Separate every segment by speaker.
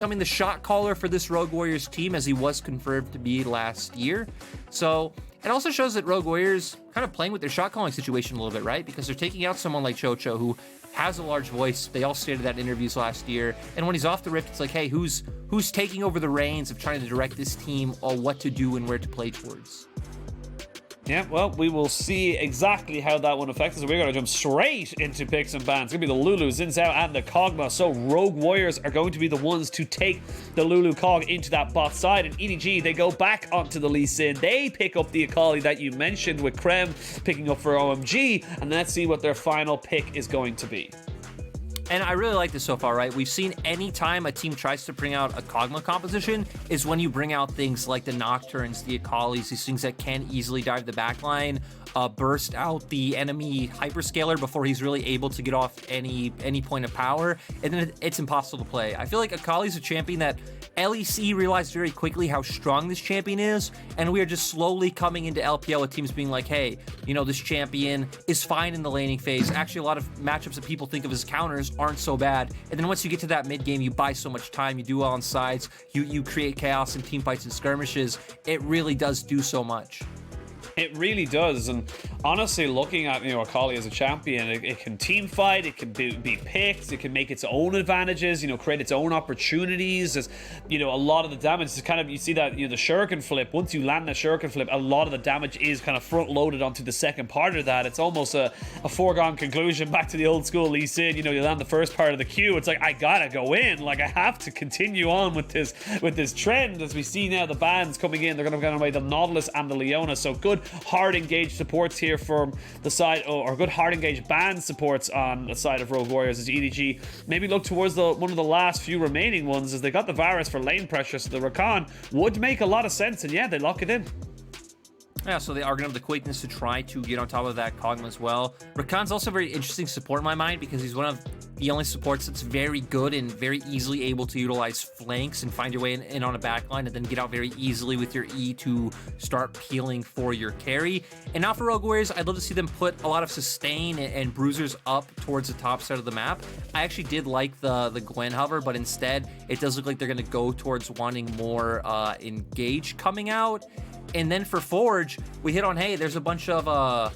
Speaker 1: becoming the shot caller for this Rogue Warriors team, as he was confirmed to be last year. So it also shows that Rogue Warriors kind of playing with their shot calling situation a little bit, right? Because they're taking out someone like Chocho, who has a large voice. They all stated that in interviews last year. And when he's off the Rift, it's like, hey, who's taking over the reins of trying to direct this team on what to do and where to play towards?
Speaker 2: Yeah, well, we will see exactly how that one affects us. We're going to jump straight into picks and bans. It's going to be the Lulu, Xin Zhao, and the Kog'Maw. So Rogue Warriors are going to be the ones to take the Lulu Kog into that bot side. And EDG, they go back onto the Lee Sin. They pick up the Akali that you mentioned, with Krem picking up for OMG. And let's see what their final pick is going to be.
Speaker 1: And I really like this so far, right? We've seen any time a team tries to bring out a Kog'Maw composition is when you bring out things like the Nocturnes, the Akalis, these things that can easily dive the backline, burst out the enemy hyperscaler before he's really able to get off any point of power, and then it's impossible to play. I feel like Akali's a champion that LEC realized very quickly how strong this champion is, and we are just slowly coming into LPL with teams being like, hey, you know, this champion is fine in the laning phase. Actually, a lot of matchups that people think of as counters aren't so bad. And then once you get to that mid game, you buy so much time, you do well on sides, you create chaos in team fights and skirmishes. It really does do so much.
Speaker 2: It really does. And honestly, looking at, you know, Akali as a champion, it can team fight, it can be picked, it can make its own advantages, you know, create its own opportunities. There's, you know, a lot of the damage is kind of, you see that, you know, the shuriken flip, once you land the shuriken flip, a lot of the damage is kind of front loaded onto the second part of that. It's almost a foregone conclusion back to the old school Lee Sin. You know, you land the first part of the queue, it's like, I gotta go in, like I have to continue on with this trend. As we see now the bans coming in, they're gonna go away the Nautilus and the Leona. So good hard engaged supports here from the side, or good hard engaged ban supports on the side of Rogue Warriors, as EDG maybe look towards one of the last few remaining ones, as they got the Varus for lane pressure, so the Rakan would make a lot of sense, and yeah, they lock it in.
Speaker 1: Yeah, so they are going to have the quickness to try to get on top of that Kog'Maw as well. Rakan's also a very interesting support in my mind, because he's one of the only supports that's very good and very easily able to utilize flanks and find your way in on a backline, and then get out very easily with your E to start peeling for your carry. And now for Rogue Warriors, I'd love to see them put a lot of sustain and bruisers up towards the top side of the map. I actually did like the Gwen hover, but instead it does look like they're going to go towards wanting more engage coming out. And then for Forge, we hit on, hey, there's a bunch of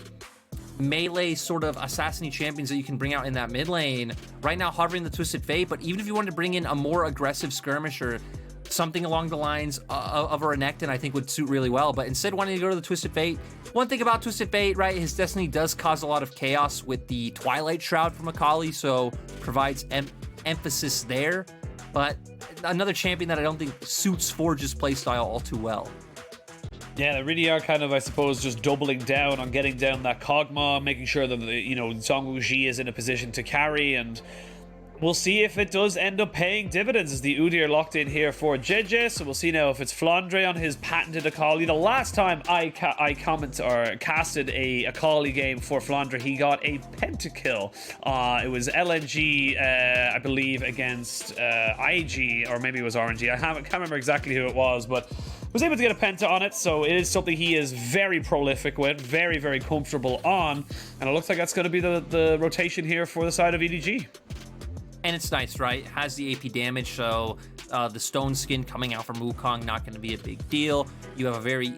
Speaker 1: melee sort of assassin champions that you can bring out in that mid lane. Right now, hovering the Twisted Fate, but even if you wanted to bring in a more aggressive skirmisher, something along the lines of a Renekton, I think would suit really well. But instead, wanting to go to the Twisted Fate, one thing about Twisted Fate, right, his destiny does cause a lot of chaos with the Twilight Shroud from Akali, so provides emphasis there. But another champion that I don't think suits Forge's playstyle all too well.
Speaker 2: Yeah, they really are kind of, I suppose, just doubling down on getting down that Kog'Maw, making sure that, you know, Zhong Wuji is in a position to carry, and we'll see if it does end up paying dividends, as the Udyr locked in here for JJ. So we'll see now if it's Flandre on his patented Akali. The last time I casted a Akali game for Flandre, he got a pentakill. It was LNG, I believe, against IG, or maybe it was RNG. I can't remember exactly who it was, but was able to get a penta on it, so it is something he is very prolific with, very, very comfortable on, and it looks like that's going to be the rotation here for the side of EDG.
Speaker 1: And it's nice, right? It has the AP damage, so the stone skin coming out from Wukong, not going to be a big deal. You have a very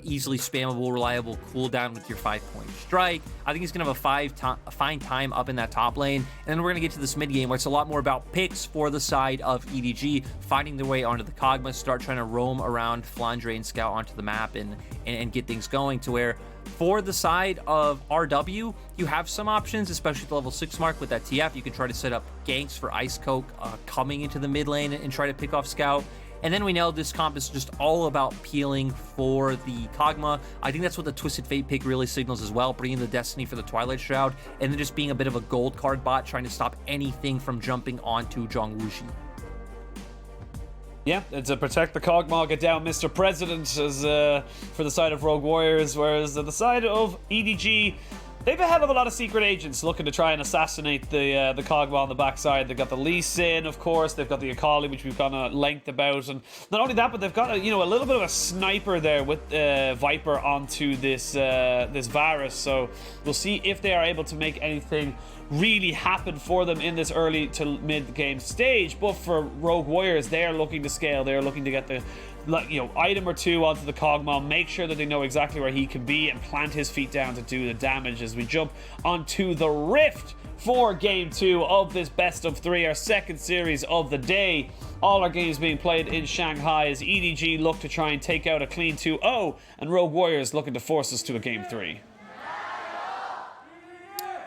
Speaker 1: easily spammable, reliable cooldown with your 5-point strike. I think he's going to have a fine time up in that top lane. And then we're going to get to this mid game, where it's a lot more about picks for the side of EDG, finding their way onto the Kog'Maw, start trying to roam around Flandre and scout onto the map and get things going, to where for the side of RW, you have some options, especially at the level 6 mark with that TF. You can try to set up ganks for Ice Coke coming into the mid lane and try to pick off Scout. And then we know this comp is just all about peeling for the Kog'Maw. I think that's what the Twisted Fate pick really signals as well, bringing the Destiny for the Twilight Shroud, and then just being a bit of a gold card bot, trying to stop anything from jumping onto Zhong Wuji.
Speaker 2: Yeah, it's a protect the Kog'Maw, get down Mr. President, as for the side of Rogue Warriors, whereas the side of EDG, they've a hell of a lot of secret agents looking to try and assassinate the Kog'Maw on the backside. They've got the Lee Sin, of course. They've got the Akali, which we've gone at length about. And not only that, but they've got a little bit of a sniper there with Viper onto this Varus. So we'll see if they are able to make anything really happen for them in this early to mid-game stage. But for Rogue Warriors, they are looking to scale. They are looking to get the item or two onto the Kog'Maw, make sure that they know exactly where he can be, and plant his feet down to do the damage as we jump onto the Rift for Game 2 of this best of 3, our second series of the day. All our games being played in Shanghai as EDG look to try and take out a clean 2-0, and Rogue Warriors looking to force us to a Game 3.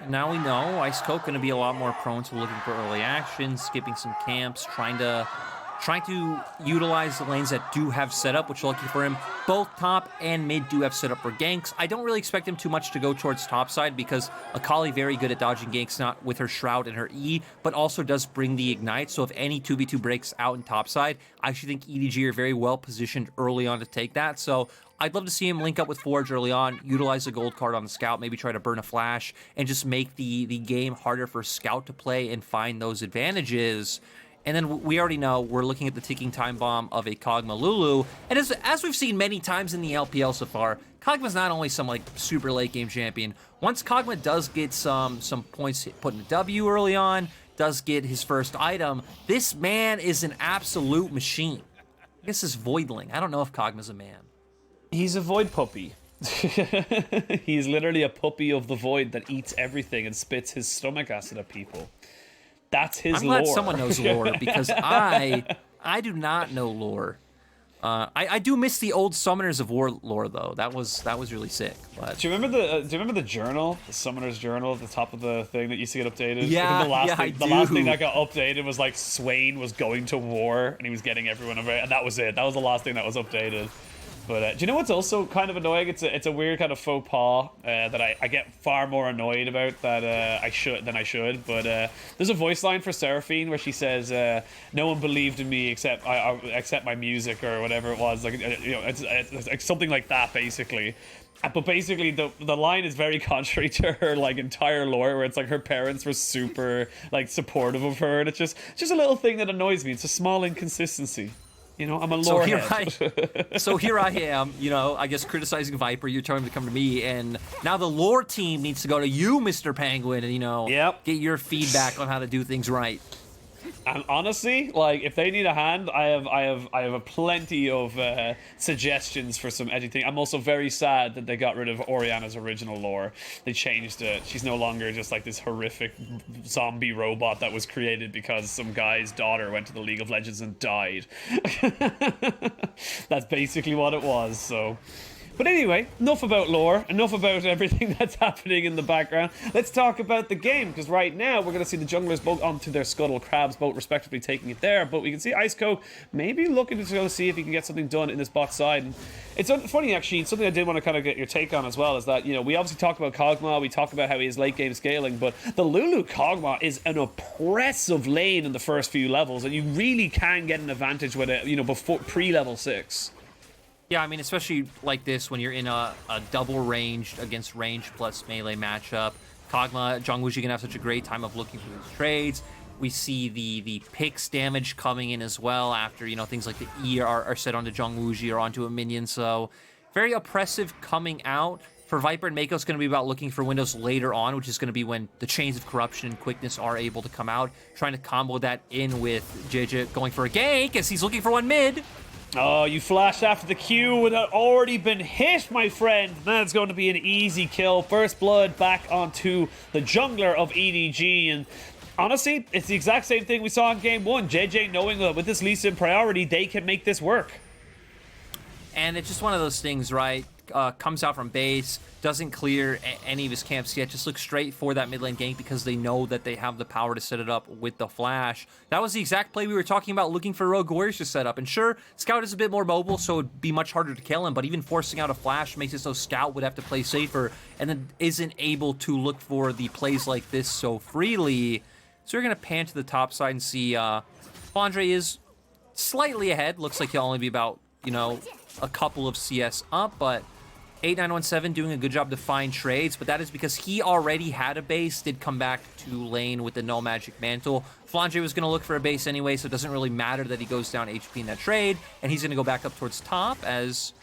Speaker 1: Now we know Ice Coke going to be a lot more prone to looking for early action, skipping some camps, trying to utilize the lanes that do have setup, which are lucky for him. Both top and mid do have setup for ganks. I don't really expect him too much to go towards top side because Akali very good at dodging ganks, not with her Shroud and her E, but also does bring the Ignite. So if any 2v2 breaks out in top side, I actually think EDG are very well positioned early on to take that. So I'd love to see him link up with Forge early on, utilize the gold card on the Scout, maybe try to burn a flash, and just make the game harder for Scout to play and find those advantages. And then we already know we're looking at the ticking time bomb of a Kog'Maw Lulu. And as we've seen many times in the LPL so far, Kog'Maw's not only some super late game champion. Once Kog'Maw does get some points put in a W early on, does get his first item, this man is an absolute machine. I guess it's Voidling. I don't know if Kog'Maw's a man.
Speaker 2: He's a Void puppy. He's literally a puppy of the Void that eats everything and spits his stomach acid at people. That's his lore.
Speaker 1: I'm glad someone knows lore because I do not know lore. I do miss the old Summoners of War lore though. That was really sick. But
Speaker 2: do you remember the journal, the Summoner's Journal at the top of the thing that used to get updated?
Speaker 1: Yeah,
Speaker 2: the last thing that got updated was like Swain was going to war and he was getting everyone over, and that was it. That was the last thing that was updated. But do you know what's also kind of annoying? It's a weird kind of faux pas that I get far more annoyed about than I should. But there's a voice line for Seraphine where she says, "No one believed in me except my music," or whatever it was. It's like something like that basically. But basically, the line is very contrary to her entire lore, where it's like her parents were super supportive of her, and it's just a little thing that annoys me. It's a small inconsistency. I'm a lore head.
Speaker 1: So here I am, I guess criticizing Viper. You're telling him to come to me, and now the lore team needs to go to you, Mr. Penguin, and get your feedback on how to do things right.
Speaker 2: And honestly, if they need a hand, I have a plenty of suggestions for some editing. I'm also very sad that they got rid of Oriana's original lore. They changed it. She's no longer just this horrific zombie robot that was created because some guy's daughter went to the League of Legends and died. That's basically what it was. So. But anyway, enough about lore, enough about everything that's happening in the background. Let's talk about the game, because right now we're going to see the junglers both onto their Scuttle Crabs, both respectively taking it there. But we can see Ice Coke maybe looking to go see if he can get something done in this bot side. And it's funny, actually, something I did want to kind of get your take on as well is that, we obviously talk about Kog'Maw, we talk about how he is late game scaling, but the Lulu Kog'Maw is an oppressive lane in the first few levels, and you really can get an advantage with it, before pre-level 6.
Speaker 1: Yeah, I mean, especially like this when you're in a double ranged against range plus melee matchup. Kog'Maw, Jungwuji can have such a great time of looking for these trades. We see the picks damage coming in as well after, things like the E are set onto Jungwuji or onto a minion. So very oppressive coming out. For Viper and Mako, it's going to be about looking for windows later on, which is going to be when the chains of corruption and quickness are able to come out. Trying to combo that in with JJ going for a gank as he's looking for one mid.
Speaker 2: Oh, you flashed after the Q and had already been hit, my friend. That's going to be an easy kill. First blood back onto the jungler of EDG. And honestly, it's the exact same thing we saw in Game 1. JJ knowing that with this Lee Sin priority, they can make this work.
Speaker 1: And it's just one of those things, right? Comes out from base, doesn't clear any of his camps yet, just looks straight for that mid lane gank because they know that they have the power to set it up with the flash. That was the exact play we were talking about, looking for Rogue Warriors to set up. And sure, Scout is a bit more mobile, so it'd be much harder to kill him, but even forcing out a flash makes it so Scout would have to play safer and then isn't able to look for the plays like this so freely. So we're going to pan to the top side and see Flandre is slightly ahead. Looks like he'll only be about, a couple of CS up, but 8917 doing a good job to find trades, but that is because he already had a base, did come back to lane with the No Magic Mantle. Flandre was going to look for a base anyway, so it doesn't really matter that he goes down HP in that trade, and he's going to go back up towards top as,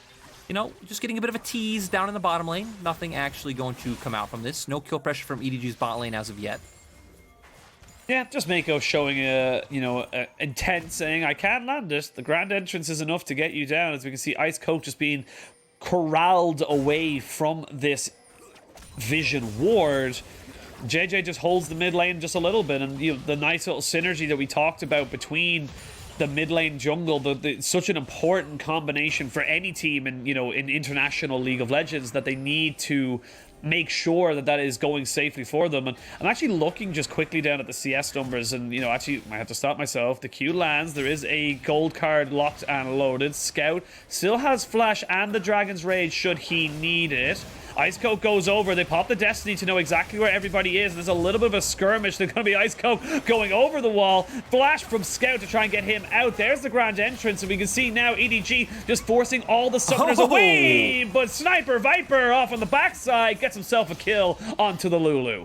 Speaker 1: just getting a bit of a tease down in the bottom lane. Nothing actually going to come out from this. No kill pressure from EDG's bot lane as of yet.
Speaker 2: Yeah, just Mako showing intent, saying, I can't land it. The grand entrance is enough to get you down. As we can see, Ice Coke just being corralled away from this Vision ward. JJ just holds the mid lane just a little bit, and the nice little synergy that we talked about between the mid lane jungle, such an important combination for any team in international League of Legends, that they need to make sure that is going safely for them. And I'm actually looking just quickly down at the CS numbers, and actually I have to stop myself. The Q lands. There is a gold card locked and loaded. Scout still has Flash and the Dragon's Rage should he need it. Ice Coke goes over. They pop the Destiny to know exactly where everybody is. There's a little bit of a skirmish. There's going to be Ice Coke going over the wall. Flash from Scout to try and get him out. There's the grand entrance, and we can see now EDG just forcing all the summoners away. But Sniper Viper off on the backside gets himself a kill onto the Lulu.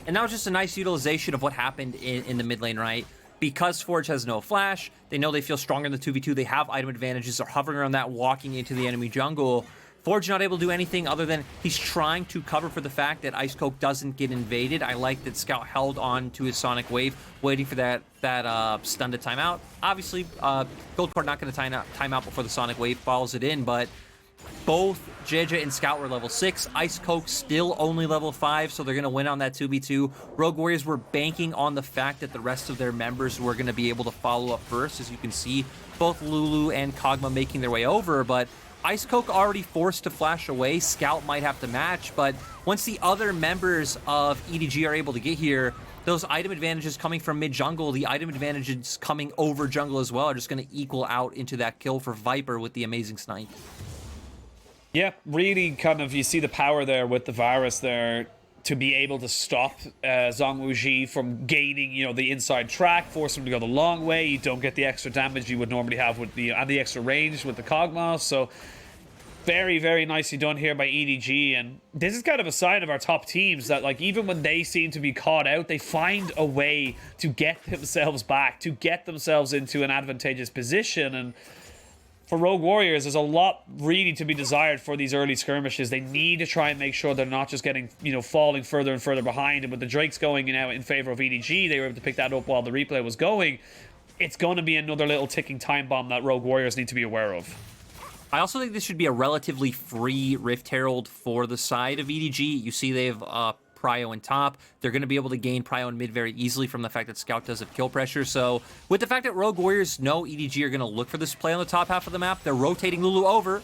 Speaker 1: And now just a nice utilization of what happened in the mid lane, right? Because Forge has no flash, they know they feel stronger in the 2v2. They have item advantages. They're hovering around that, walking into the enemy jungle. Forge not able to do anything other than he's trying to cover for the fact that Ice Coke doesn't get invaded. I like that Scout held on to his Sonic Wave, waiting for that stun to time out. Obviously, Gold Card not going to time out before the Sonic Wave follows it in, but both JJ and Scout were level 6. Ice Coke still only level 5, so they're going to win on that 2v2. Rogue Warriors were banking on the fact that the rest of their members were going to be able to follow up first. As you can see, both Lulu and Kog'Maw making their way over, but Ice Coke already forced to flash away. Scout might have to match, but once the other members of EDG are able to get here, those item advantages coming from mid-jungle, the item advantages coming over jungle as well, are just going to equal out into that kill for Viper with the amazing snipe.
Speaker 2: Yeah, really kind of, you see the power there with the Varus there to be able to stop Zhong Wuji from gaining, the inside track, force him to go the long way. You don't get the extra damage you would normally have with the extra range with the Kog'Maw. So very, very nicely done here by EDG. And this is kind of a sign of our top teams that, like, even when they seem to be caught out, they find a way to get themselves back, to get themselves into an advantageous position. And for Rogue Warriors, there's a lot really to be desired for these early skirmishes. They need to try and make sure they're not just getting, falling further and further behind. And with the Drakes going now in favor of EDG, they were able to pick that up while the replay was going. It's going to be another little ticking time bomb that Rogue Warriors need to be aware of.
Speaker 1: I also think this should be a relatively free Rift Herald for the side of EDG. You see they have Prio in top. They're going to be able to gain Prio in mid very easily from the fact that Scout does have kill pressure. So with the fact that Rogue Warriors know EDG are going to look for this play on the top half of the map, they're rotating Lulu over.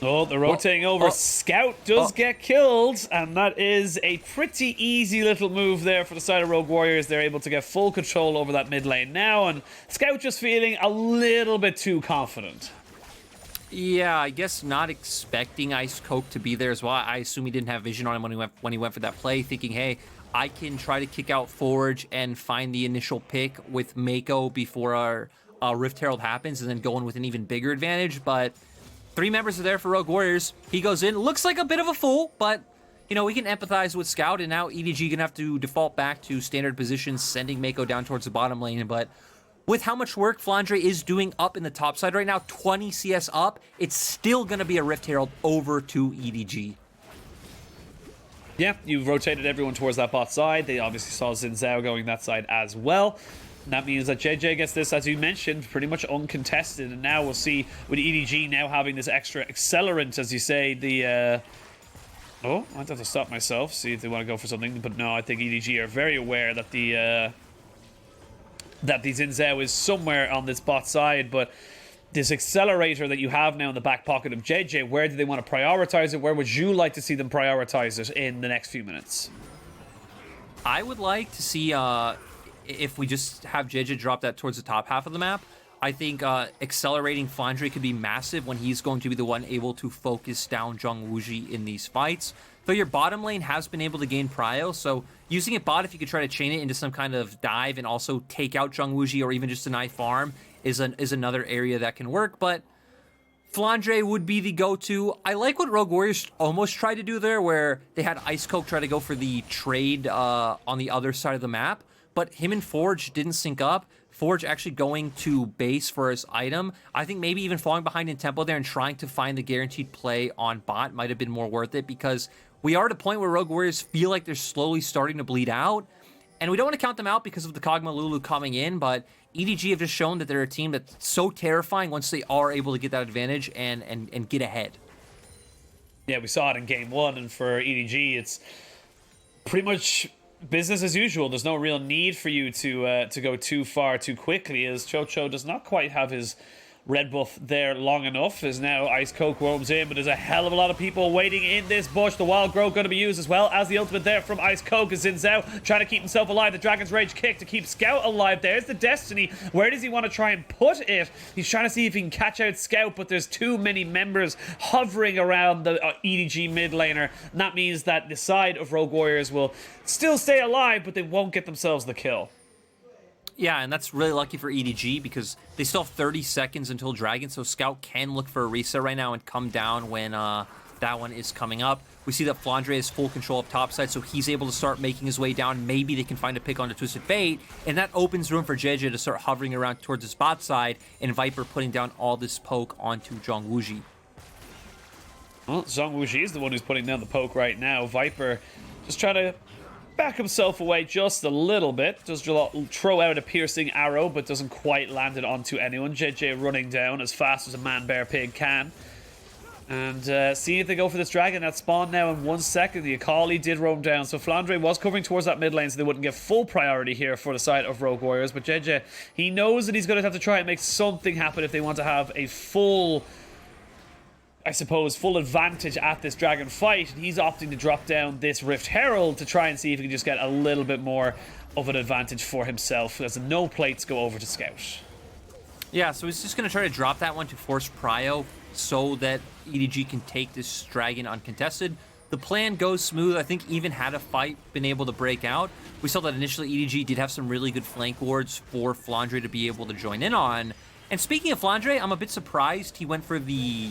Speaker 2: Oh, they're rotating over. Scout does get killed, and that is a pretty easy little move there for the side of Rogue Warriors. They're able to get full control over that mid lane now, and Scout just feeling a little bit too confident.
Speaker 1: Yeah, I guess not expecting Ice Coke to be there as well. I assume he didn't have vision on him when he went for that play, thinking, hey, I can try to kick out Forge and find the initial pick with Mako before our Rift Herald happens, and then go in with an even bigger advantage. But 3 members are there for Rogue Warriors. He goes in, looks like a bit of a fool, but we can empathize with Scout, and now EDG gonna have to default back to standard positions, sending Mako down towards the bottom lane. But with how much work Flandre is doing up in the top side right now, 20 CS up, it's still going to be a Rift Herald over to EDG.
Speaker 2: Yeah, you've rotated everyone towards that bot side. They obviously saw Xin Zhao going that side as well. And that means that JJ gets this, as you mentioned, pretty much uncontested. And now we'll see with EDG now having this extra accelerant, as you say, the... Oh, I have to stop myself, see if they want to go for something. But no, I think EDG are very aware that the Xin Zhao is somewhere on this bot side, but this accelerator that you have now in the back pocket of JJ, where do they want to prioritize it? Where would you like to see them prioritize it in the next few minutes?
Speaker 1: I would like to see if we just have JJ drop that towards the top half of the map. I think accelerating Flandre could be massive when he's going to be the one able to focus down Zhong Wuji in these fights. Though your bottom lane has been able to gain Prio, so using it bot, if you could try to chain it into some kind of dive and also take out Zhong Wuji or even just deny farm, is another area that can work. But Flandre would be the go-to. I like what Rogue Warriors almost tried to do there, where they had Ice Coke try to go for the trade on the other side of the map, but him and Forge didn't sync up. Forge actually going to base for his item. I think maybe even falling behind in tempo there and trying to find the guaranteed play on bot might have been more worth it, because we are at a point where Rogue Warriors feel like they're slowly starting to bleed out. And we don't want to count them out because of the Kog'Maw Lulu coming in, but EDG have just shown that they're a team that's so terrifying once they are able to get that advantage and get ahead.
Speaker 2: Yeah, we saw it in game 1, and for EDG, it's pretty much business as usual. There's no real need for you to go too far too quickly, as Chocho does not quite have his red buff there long enough, as now Ice Coke roams in, but there's a hell of a lot of people waiting in this bush. The Wild Growth going to be used as well as the ultimate there from Ice Coke, as Xin Zhao trying to keep himself alive. The Dragon's Rage kick to keep Scout alive. There's the Destiny. Where does he want to try and put it? He's trying to see if he can catch out Scout, but there's too many members hovering around the EDG mid laner, and that means that the side of Rogue Warriors will still stay alive, but they won't get themselves the kill.
Speaker 1: Yeah, and that's really lucky for EDG because they still have 30 seconds until Dragon, so Scout can look for a reset right now and come down when that one is coming up. We see that Flandre has full control of topside, so he's able to start making his way down. Maybe they can find a pick onto Twisted Fate, and that opens room for JJ to start hovering around towards the bot side, and Viper putting down all this poke onto Zhong Wuji.
Speaker 2: Well, Zhong Wuji is the one who's putting down the poke right now. Viper just trying to back himself away just a little bit. Does throw out a piercing arrow, but doesn't quite land it onto anyone. JJ running down as fast as a man bear pig can. And see if they go for this dragon that spawned now in 1 second. The Akali did roam down, so Flandre was covering towards that mid lane, so they wouldn't get full priority here for the side of Rogue Warriors. But JJ, he knows that he's going to have to try and make something happen if they want to have a full, I suppose, full advantage at this dragon fight. He's opting to drop down this Rift Herald to try and see if he can just get a little bit more of an advantage for himself, as the no plates go over to Scout.
Speaker 1: Yeah, so he's just going to try to drop that one to force Prio so that EDG can take this dragon uncontested. The plan goes smooth. I think even had a fight been able to break out, we saw that initially EDG did have some really good flank wards for Flandre to be able to join in on. And speaking of Flandre, I'm a bit surprised he went for the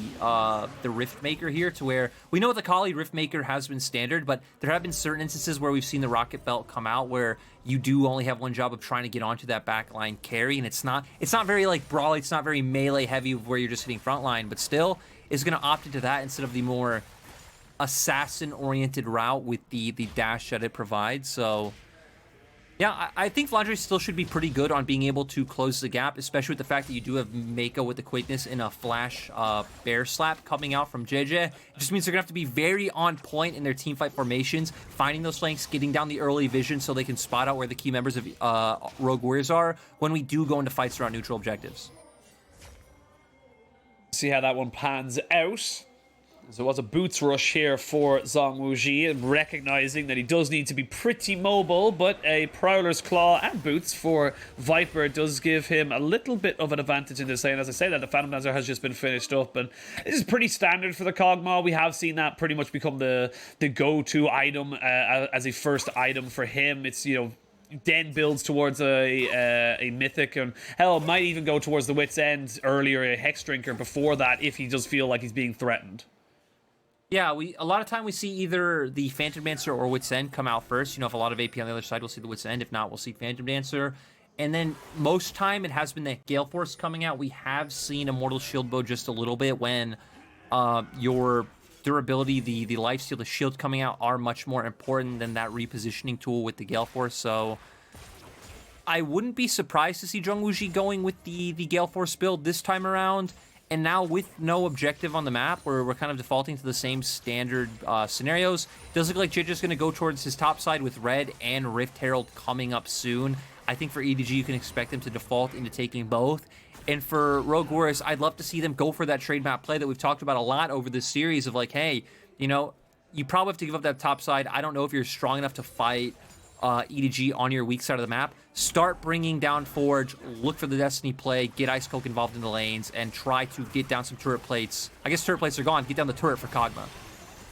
Speaker 1: Rift Maker here, to where we know the Kali Rift Maker has been standard, but there have been certain instances where we've seen the Rocket Belt come out where you do only have one job of trying to get onto that backline carry, and it's not very like brawly, it's not very melee heavy where you're just hitting frontline, but still is going to opt into that instead of the more assassin-oriented route with the dash that it provides. So yeah, I think Flandre still should be pretty good on being able to close the gap, especially with the fact that you do have Mako with the quickness in a flash bear slap coming out from JJ. It just means they're going to have to be very on point in their teamfight formations, finding those flanks, getting down the early vision so they can spot out where the key members of Rogue Warriors are when we do go into fights around neutral objectives.
Speaker 2: See how that one pans out. So it was a boots rush here for Zhong Wuji, recognizing that he does need to be pretty mobile, but a Prowler's Claw and boots for Viper does give him a little bit of an advantage in this lane. As I say that, the Phantom Dancer has just been finished up, and this is pretty standard for the Kog'Maw. We have seen that pretty much become the go-to item as a first item for him. It's, you know, then builds towards a mythic, and hell, might even go towards the Wit's End earlier, a Hex Drinker before that, if he does feel like he's being threatened.
Speaker 1: Yeah, a lot of time we see either the Phantom Dancer or Wit's End come out first. You know, if a lot of AP on the other side, we'll see the Wit's End. If not, we'll see Phantom Dancer. And then most time it has been that Gale Force coming out. We have seen Immortal Shield Bow just a little bit when your durability, the lifesteal, the shield coming out are much more important than that repositioning tool with the Gale Force. So I wouldn't be surprised to see Zhong Wuji going with the Gale Force build this time around. And now with no objective on the map, where we're kind of defaulting to the same standard scenarios, it does look like JJ's going to go towards his top side with Red and Rift Herald coming up soon. I think for EDG, you can expect them to default into taking both. And for Rogue Warriors, I'd love to see them go for that trade map play that we've talked about a lot over this series of like, hey, you know, you probably have to give up that top side. I don't know if you're strong enough to fight EDG on your weak side of the map. Start bringing down Forge, look for the Destiny play, get Ice Coke involved in the lanes, and try to get down some turret plates. I guess turret plates are gone. Get down the turret for Kog'Maw.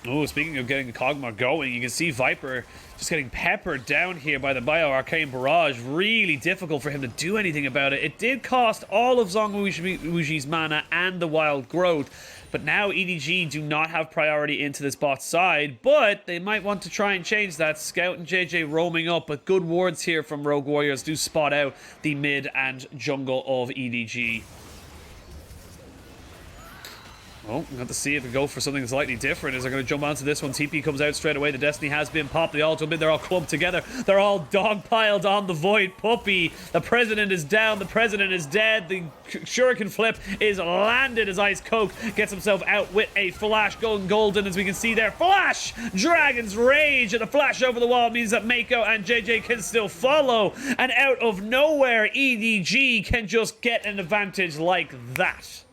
Speaker 2: Oh, speaking of getting the Kog'Maw going, you can see Viper just getting peppered down here by the Bio Arcane Barrage. Really difficult for him to do anything about it. It did cost all of Zhong Wuji's mana and the Wild Growth, but now EDG do not have priority into this bot side, but they might want to try and change that. Scout and JJ roaming up, but good wards here from Rogue Warriors do spot out the mid and jungle of EDG. Well, we'll have to see if we go for something slightly different. Is they're going to jump onto this one. TP comes out straight away. The Destiny has been popped. They all jump in. They're all clumped together. They're all dogpiled on the Void Puppy. The President is down. The President is dead. The Shuriken flip is landed as Ice Coke gets himself out with a flash going golden, as we can see there. Flash! Dragon's Rage, and a flash over the wall means that Mako and JJ can still follow. And out of nowhere, EDG can just get an advantage like that.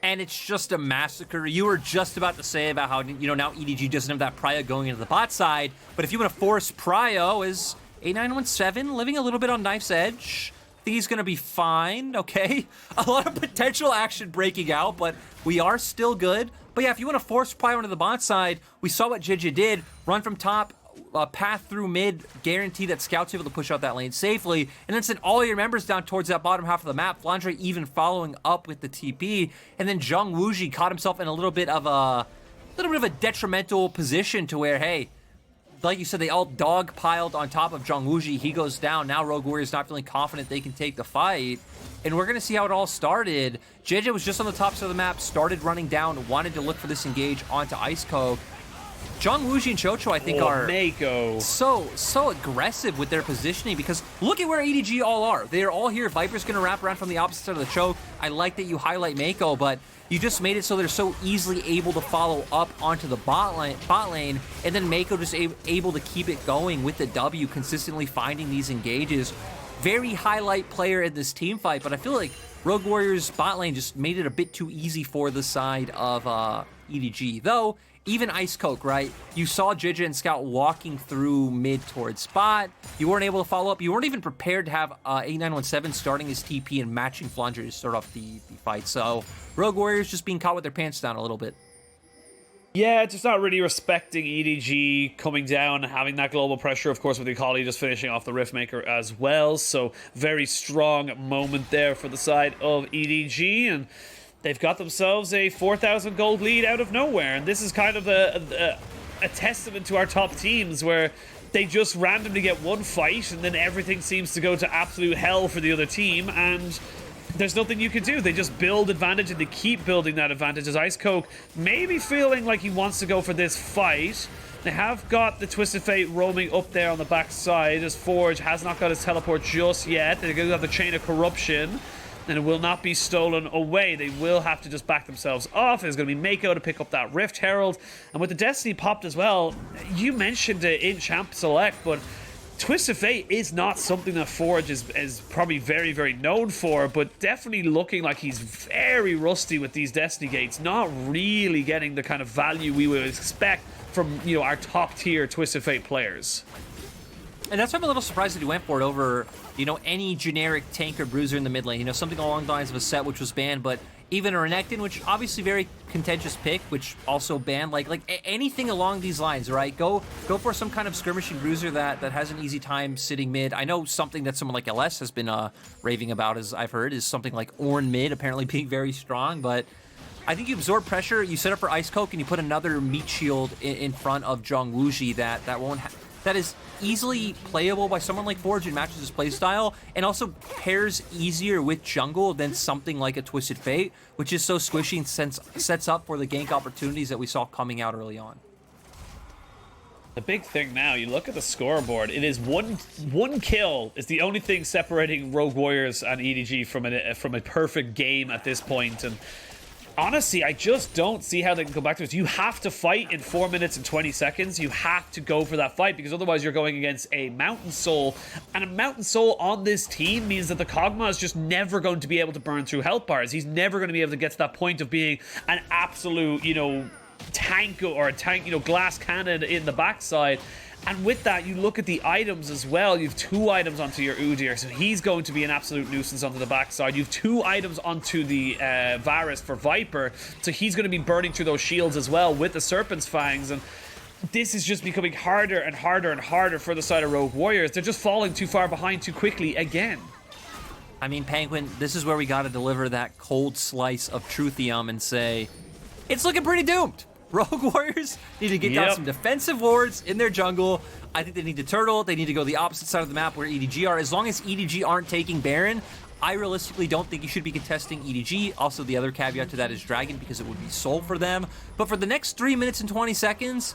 Speaker 1: And it's just a massacre. You were just about to say about how, now EDG doesn't have that prio going into the bot side, but if you want to force prio, is 8917 living a little bit on knife's edge? I think he's going to be fine, okay? A lot of potential action breaking out, but we are still good. But yeah, if you want to force prio into the bot side, we saw what Jiji did. Run from top, path through mid, guarantee that Scout's able to push out that lane safely, and then send all your members down towards that bottom half of the map. Flandre even following up with the TP, and then Zhang Wuji caught himself in a little bit of a detrimental position to where, hey, like you said, they all dog piled on top of Zhang Wuji. He goes down. Now Rogue Warriors not feeling confident they can take the fight, and we're gonna see how it all started. JJ was just on the top side of the map, started running down, wanted to look for this engage onto Ice Coke. Zhang Wuji and Chocho, I think, are
Speaker 2: Mako.
Speaker 1: so aggressive with their positioning, because look at where EDG all are. They are all here. Viper's going to wrap around from the opposite side of the choke. I like that you highlight Mako, but you just made it so they're so easily able to follow up onto the bot lane, and then Mako just able to keep it going with the W, consistently finding these engages. Very highlight player in this team fight, but I feel like Rogue Warriors bot lane just made it a bit too easy for the side of EDG. Though, even Ice Coke, right? You saw Jiji and Scout walking through mid towards spot. You weren't able to follow up. You weren't even prepared to have 8917 starting his TP and matching Flandre to start off the fight. So Rogue Warriors just being caught with their pants down a little bit.
Speaker 2: Yeah, just not really respecting EDG coming down, having that global pressure, of course, with Akali just finishing off the Riftmaker as well. So very strong moment there for the side of EDG, and they've got themselves a 4,000 gold lead out of nowhere. And this is kind of a testament to our top teams, where they just randomly get one fight and then everything seems to go to absolute hell for the other team, and there's nothing you can do. They just build advantage, and they keep building that advantage, as Ice Coke maybe feeling like he wants to go for this fight. They have got the Twisted Fate roaming up there on the back side, as Forge has not got his teleport just yet. They're going to have the Chain of Corruption, and it will not be stolen away. They will have to just back themselves off. There's going to be Mako to pick up that Rift Herald. And with the Destiny popped as well, you mentioned it in Champ Select, but Twisted Fate is not something that Forge is probably very, very known for, but definitely looking like he's very rusty with these Destiny gates, not really getting the kind of value we would expect from, our top tier Twisted Fate players.
Speaker 1: And that's why I'm a little surprised that he went for it over, any generic tank or bruiser in the mid lane. Something along the lines of a Set, which was banned, but even a Renekton, which obviously very contentious pick, which also banned. Like anything along these lines, right? Go for some kind of skirmishing bruiser that has an easy time sitting mid. I know something that someone like LS has been raving about, as I've heard, is something like Ornn mid apparently being very strong, but I think you absorb pressure, you set up for Ice Coke, and you put another meat shield in front of Zhang Wuji that is easily playable by someone like Forge and matches his playstyle, and also pairs easier with jungle than something like a Twisted Fate, which is so squishy and sets up for the gank opportunities that we saw coming out early on.
Speaker 2: The big thing now, you look at the scoreboard, it is one kill is the only thing separating Rogue Warriors and EDG from a perfect game at this point, and honestly, I just don't see how they can go back to this. You have to fight in 4 minutes and 20 seconds. You have to go for that fight, because otherwise you're going against a Mountain Soul. And a Mountain Soul on this team means that the Kog'Maw is just never going to be able to burn through health bars. He's never going to be able to get to that point of being an absolute, tank or a tank, glass cannon in the backside. And with that, you look at the items as well. You have 2 items onto your Udyr, so he's going to be an absolute nuisance onto the backside. You have 2 items onto the Varus for Viper, so he's going to be burning through those shields as well with the Serpent's Fangs. And this is just becoming harder and harder and harder for the side of Rogue Warriors. They're just falling too far behind too quickly again.
Speaker 1: I mean, Penguin, this is where we got to deliver that cold slice of truthium and say, it's looking pretty doomed. Rogue Warriors need to get down some defensive wards in their jungle. I think they need to turtle. They need to go the opposite side of the map where EDG are. As long as EDG aren't taking Baron, I realistically don't think you should be contesting EDG. Also, the other caveat to that is Dragon, because it would be soul for them. But for the next 3 minutes and 20 seconds,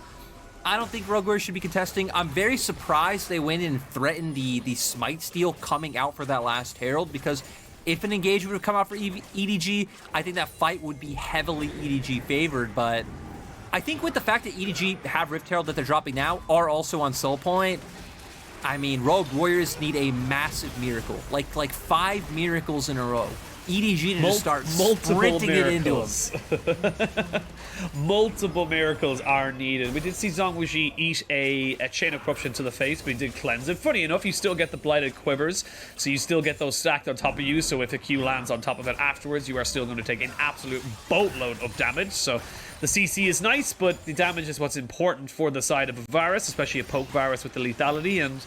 Speaker 1: I don't think Rogue Warriors should be contesting. I'm very surprised they went in and threatened the Smite steal coming out for that last Herald, because if an engagement would have come out for EDG, I think that fight would be heavily EDG favored. But I think with the fact that EDG have Rift Herald that they're dropping now are also on Soul Point, I mean, Rogue Warriors need a massive miracle, like 5 miracles in a row. EDG to just start sprinting it into them.
Speaker 2: Multiple miracles are needed. We did see Zhong Wuji eat a Chain of Corruption to the face, but he did cleanse it. Funny enough, you still get the Blighted Quivers, so you still get those stacked on top of you, so if a Q lands on top of it afterwards, you are still going to take an absolute boatload of damage. So the CC is nice, but the damage is what's important for the side of a Varus, especially a poke Varus with the lethality, and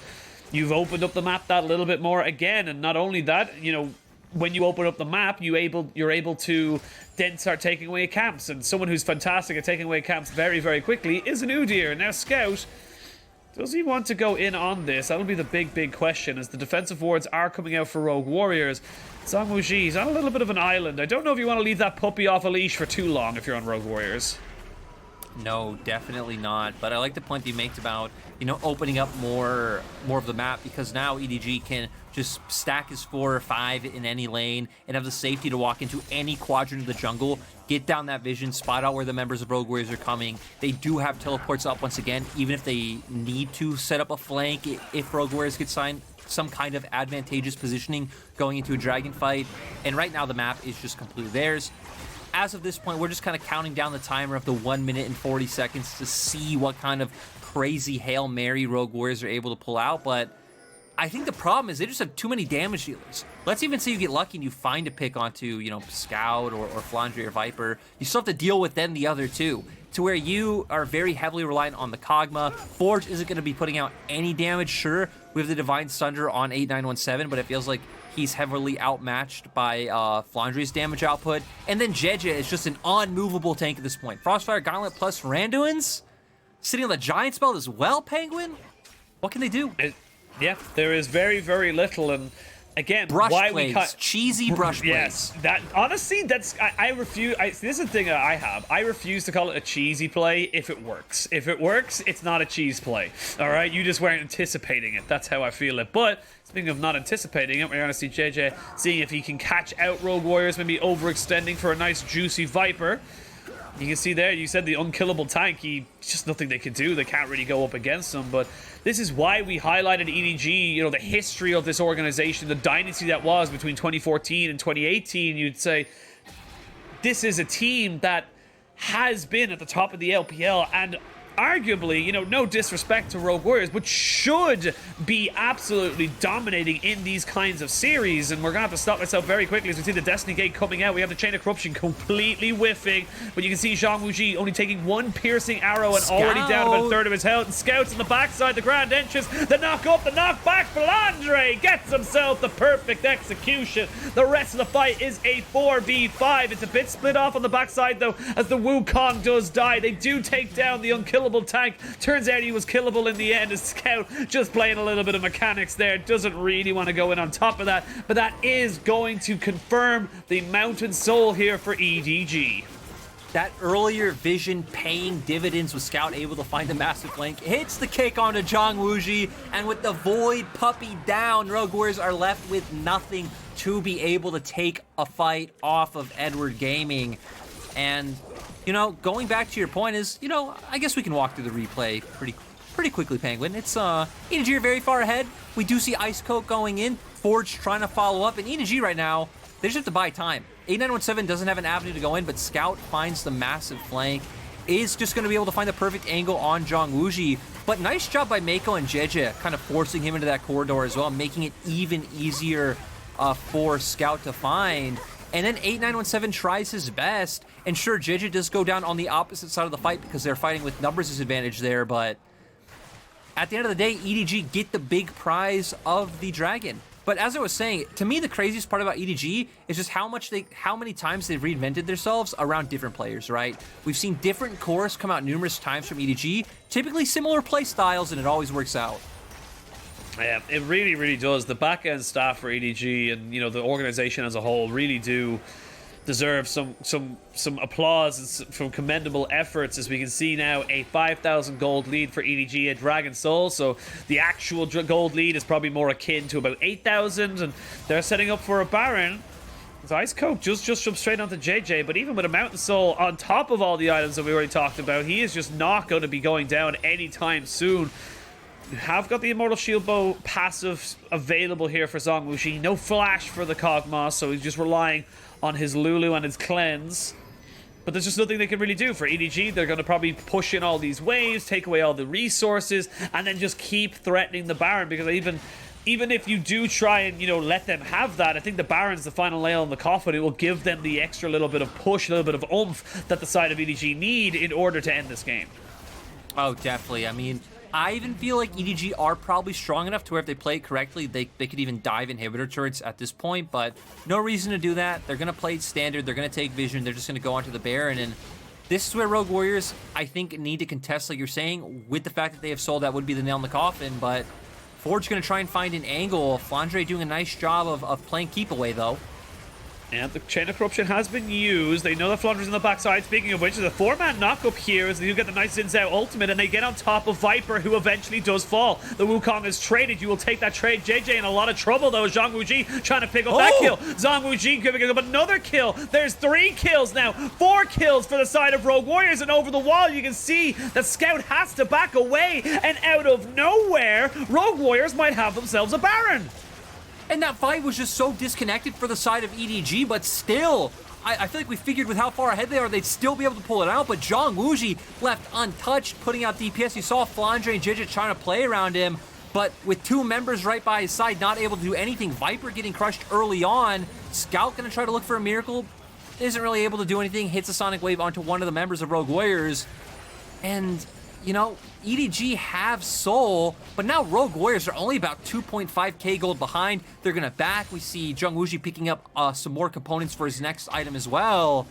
Speaker 2: you've opened up the map that little bit more again. And not only that, you know, when you open up the map, you're able to then start taking away camps. And someone who's fantastic at taking away camps very, very quickly is an Udyr. Now, Scout, does he want to go in on this? That'll be the big question, as the defensive wards are coming out for Rogue Warriors. Zhong Wuji's on a little bit of an island. I don't know if you want to leave that puppy off a leash for too long if you're on Rogue Warriors.
Speaker 1: No, definitely not. But I like the point that you make about, you know, opening up more of the map, because now EDG can just stack his 4 or 5 in any lane and have the safety to walk into any quadrant of the jungle, get down that vision, spot out where the members of Rogue Warriors are coming. They do have teleports up once again, even if they need to set up a flank if Rogue Warriors get signed some kind of advantageous positioning going into a dragon fight. And right now the map is just completely theirs. As of this point, we're just kind of counting down the timer of the 1 minute and 40 seconds to see what kind of crazy Hail Mary Rogue Warriors are able to pull out. But I think the problem is they just have too many damage dealers. Let's even say you get lucky and you find a pick onto, you know, Scout or Flandre or Viper. You still have to deal with then the other two, to where you are very heavily reliant on the Kog'Maw. Forge isn't going to be putting out any damage. Sure, we have the Divine Sunder on 8917, but it feels like he's heavily outmatched by Flandre's damage output. And then Jeje is just an unmovable tank at this point. Frostfire Gauntlet plus Randuin's sitting on the Giant Spell as well, Penguin? What can they do?
Speaker 2: Yeah, there is very, very little. And again,
Speaker 1: brush
Speaker 2: why
Speaker 1: plays,
Speaker 2: we cut
Speaker 1: cheesy brush plays.
Speaker 2: Yes, that honestly, that's I refuse. This is the thing that I have. I refuse to call it a cheesy play if it works. If it works, it's not a cheese play. All right, you just weren't anticipating it. That's how I feel it. But speaking of not anticipating it, we're going to see JJ seeing if he can catch out Rogue Warriors, maybe overextending for a nice juicy Viper. You can see there, you said the unkillable tank, just nothing they can do. They can't really go up against him, but this is why we highlighted EDG, you know, the history of this organization, the dynasty that was between 2014 and 2018. You'd say this is a team that has been at the top of the LPL and arguably, you know, no disrespect to Rogue Warriors, but should be absolutely dominating in these kinds of series. And we're going to have to stop myself very quickly as we see the Destiny Gate coming out. We have the Chain of Corruption completely whiffing, but you can see Zhong Wuji only taking 1 piercing arrow and already down about a third of his health. And Scouts on the backside, the grand entrance, the knock up, the knock back. Flandre gets himself the perfect execution. The rest of the fight is a 4v5. It's a bit split off on the backside though, as the Wukong does die. They do take down the unkillable tank. Turns out he was killable in the end, as Scout just playing a little bit of mechanics there. Doesn't really want to go in on top of that, but that is going to confirm the Mountain Soul here for EDG.
Speaker 1: That earlier vision paying dividends with Scout able to find a massive flank. Hits the kick onto Zhong Wuji, and with the Void Puppy down, Rogue Warriors are left with nothing to be able to take a fight off of Edward Gaming. And you know, going back to your point is, you know, I guess we can walk through the replay pretty quickly, Penguin. It's EDG are very far ahead. We do see Ice Coat going in, Forge trying to follow up, and EDG right now, they just have to buy time. 8917 doesn't have an avenue to go in, but Scout finds the massive flank, is just going to be able to find the perfect angle on Zhong Wuji. But nice job by Mako and Jeje, kind of forcing him into that corridor as well, making it even easier for Scout to find. And then 8917 tries his best, and sure, Jeje does go down on the opposite side of the fight because they're fighting with numbers disadvantage there, but at the end of the day, EDG get the big prize of the Dragon. But as I was saying, to me, the craziest part about EDG is just how many times they've reinvented themselves around different players, right? We've seen different cores come out numerous times from EDG, typically similar play styles, and it always works out.
Speaker 2: Yeah, it really, really does. The back-end staff for EDG and, the organization as a whole really do deserve some applause and some commendable efforts, as we can see now a 5,000 gold lead for EDG at Dragon Soul. So the actual gold lead is probably more akin to about 8,000, and they're setting up for a Baron. So Ice Coke just jumped straight onto JJ, but even with a Mountain Soul on top of all the items that we already talked about, he is just not going to be going down anytime soon. We have got the Immortal Shield Bow passive available here for Zhong Wuxi. No flash for the Kog'Maw, so he's just relying on his Lulu and his cleanse. But there's just nothing they can really do. For EDG, they're going to probably push in all these waves, take away all the resources, and then just keep threatening the Baron, because even if you do try and, let them have that, I think the Baron's the final nail in the coffin. It will give them the extra little bit of push, a little bit of oomph that the side of EDG need in order to end this game.
Speaker 1: Oh, definitely. I mean, I even feel like EDG are probably strong enough to where if they play it correctly, they could even dive inhibitor turrets at this point, but no reason to do that. They're going to play it standard. They're going to take vision. They're just going to go onto the Baron, and this is where Rogue Warriors, I think, need to contest, like you're saying, with the fact that they have Soul. That would be the nail in the coffin, but Forge going to try and find an angle. Flandre doing a nice job of playing keep away, though.
Speaker 2: And the Chain of Corruption has been used. They know that Flandre's on the backside. Speaking of which, there's a 4-man knock-up here as they do get the nice Xin Zhao ultimate, and they get on top of Viper, who eventually does fall. The Wukong is traded. You will take that trade. JJ in a lot of trouble, though. Zhang Wuji trying to pick up that kill. Zhang Wuji giving up another kill. There's 3 kills now. 4 kills for the side of Rogue Warriors, and over the wall, you can see that Scout has to back away, and out of nowhere, Rogue Warriors might have themselves a Baron.
Speaker 1: And that fight was just so disconnected for the side of EDG, but still, I feel like we figured with how far ahead they are, they'd still be able to pull it out, but Zhang Wuji left untouched, putting out DPS. You saw Flandre and Jijit trying to play around him, but with 2 members right by his side, not able to do anything. Viper getting crushed early on. Scout gonna try to look for a miracle. Isn't really able to do anything. Hits a Sonic Wave onto one of the members of Rogue Warriors. And, EDG have Soul, but now Rogue Warriors are only about 2.5k gold behind. They're going to back. We see Zhang Wuji picking up some more components for his next item as well.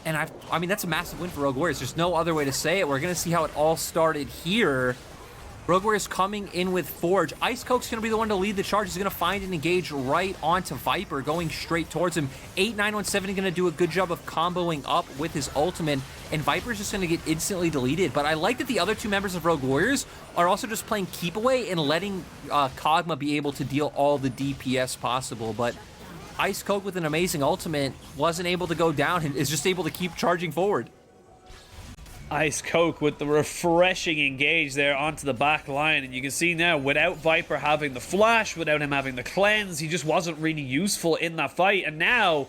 Speaker 1: And I mean, that's a massive win for Rogue Warriors. There's no other way to say it. We're going to see how it all started here. Rogue Warriors coming in with Forge. Ice Coke's going to be the one to lead the charge. He's going to find and engage right onto Viper, going straight towards him. 8917 going to do a good job of comboing up with his ultimate, and Viper's just going to get instantly deleted. But I like that the other 2 members of Rogue Warriors are also just playing keep away and letting Kog'Maw be able to deal all the DPS possible. But Ice Coke with an amazing ultimate wasn't able to go down and is just able to keep charging forward.
Speaker 2: Ice Coke with the refreshing engage there onto the back line, and you can see now without Viper having the flash, without him having the cleanse, he just wasn't really useful in that fight. And now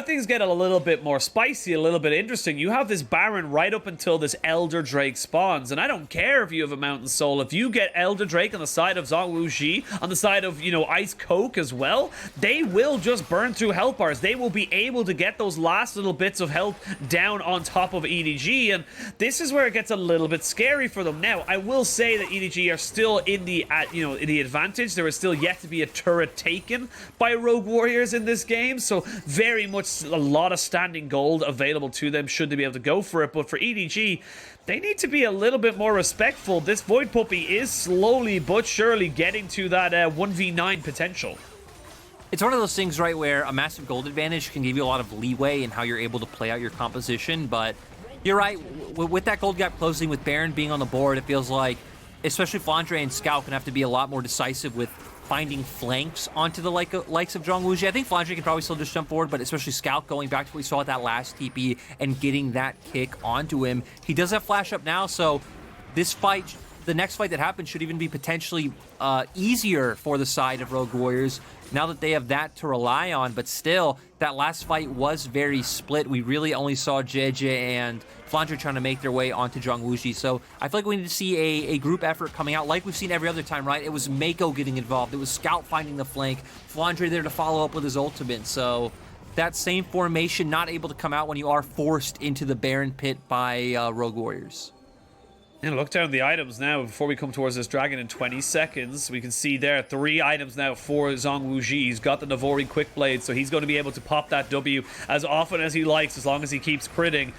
Speaker 2: things get a little bit more spicy, a little bit interesting. You have this Baron right up until this Elder Drake spawns, and I don't care if you have a Mountain Soul. If you get Elder Drake on the side of Zhang Wuji, on the side of, Ice Coke as well, they will just burn through health bars. They will be able to get those last little bits of health down on top of EDG, and this is where it gets a little bit scary for them. Now, I will say that EDG are still in the advantage. There is still yet to be a turret taken by Rogue Warriors in this game, so very much a lot of standing gold available to them should they be able to go for it. But for EDG, they need to be a little bit more respectful. This Void Puppy is slowly but surely getting to that 1v9 potential.
Speaker 1: It's one of those things, right, where a massive gold advantage can give you a lot of leeway in how you're able to play out your composition, but you're right, with that gold gap closing, with Baron being on the board, it feels like, especially Flandre and Scout, can have to be a lot more decisive with finding flanks onto the likes of Zhang Wuji. I think Flandre can probably still just jump forward, but especially Scout going back to what we saw at that last TP and getting that kick onto him. He does have flash up now, so this fight, the next fight that happens, should even be potentially easier for the side of Rogue Warriors now that they have that to rely on. But still, that last fight was very split. We really only saw JJ and Flandre trying to make their way onto Zhang Wuji. So I feel like we need to see a group effort coming out like we've seen every other time, right? It was Mako getting involved. It was Scout finding the flank. Flandre there to follow up with his ultimate. So that same formation not able to come out when you are forced into the Baron pit by Rogue Warriors.
Speaker 2: And look down the items now before we come towards this dragon in 20 seconds. We can see there 3 items now for Zhang Wuji. He's got the Navori Quick Blade, so he's going to be able to pop that W as often as he likes as long as he keeps critting.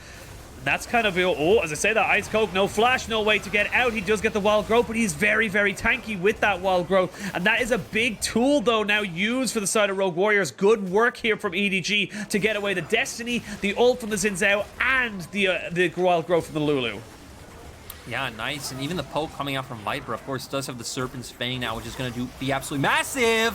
Speaker 2: That's kind of, as I say that, Ice Coke, no flash, no way to get out. He does get the wild growth, but he's very, very tanky with that wild growth. And that is a big tool, though, now used for the side of Rogue Warriors. Good work here from EDG to get away the Destiny, the ult from the Xin Zhao, and the wild growth from the Lulu.
Speaker 1: Yeah, nice. And even the poke coming out from Viper, of course, does have the Serpent's Fang now, which is going to be absolutely massive.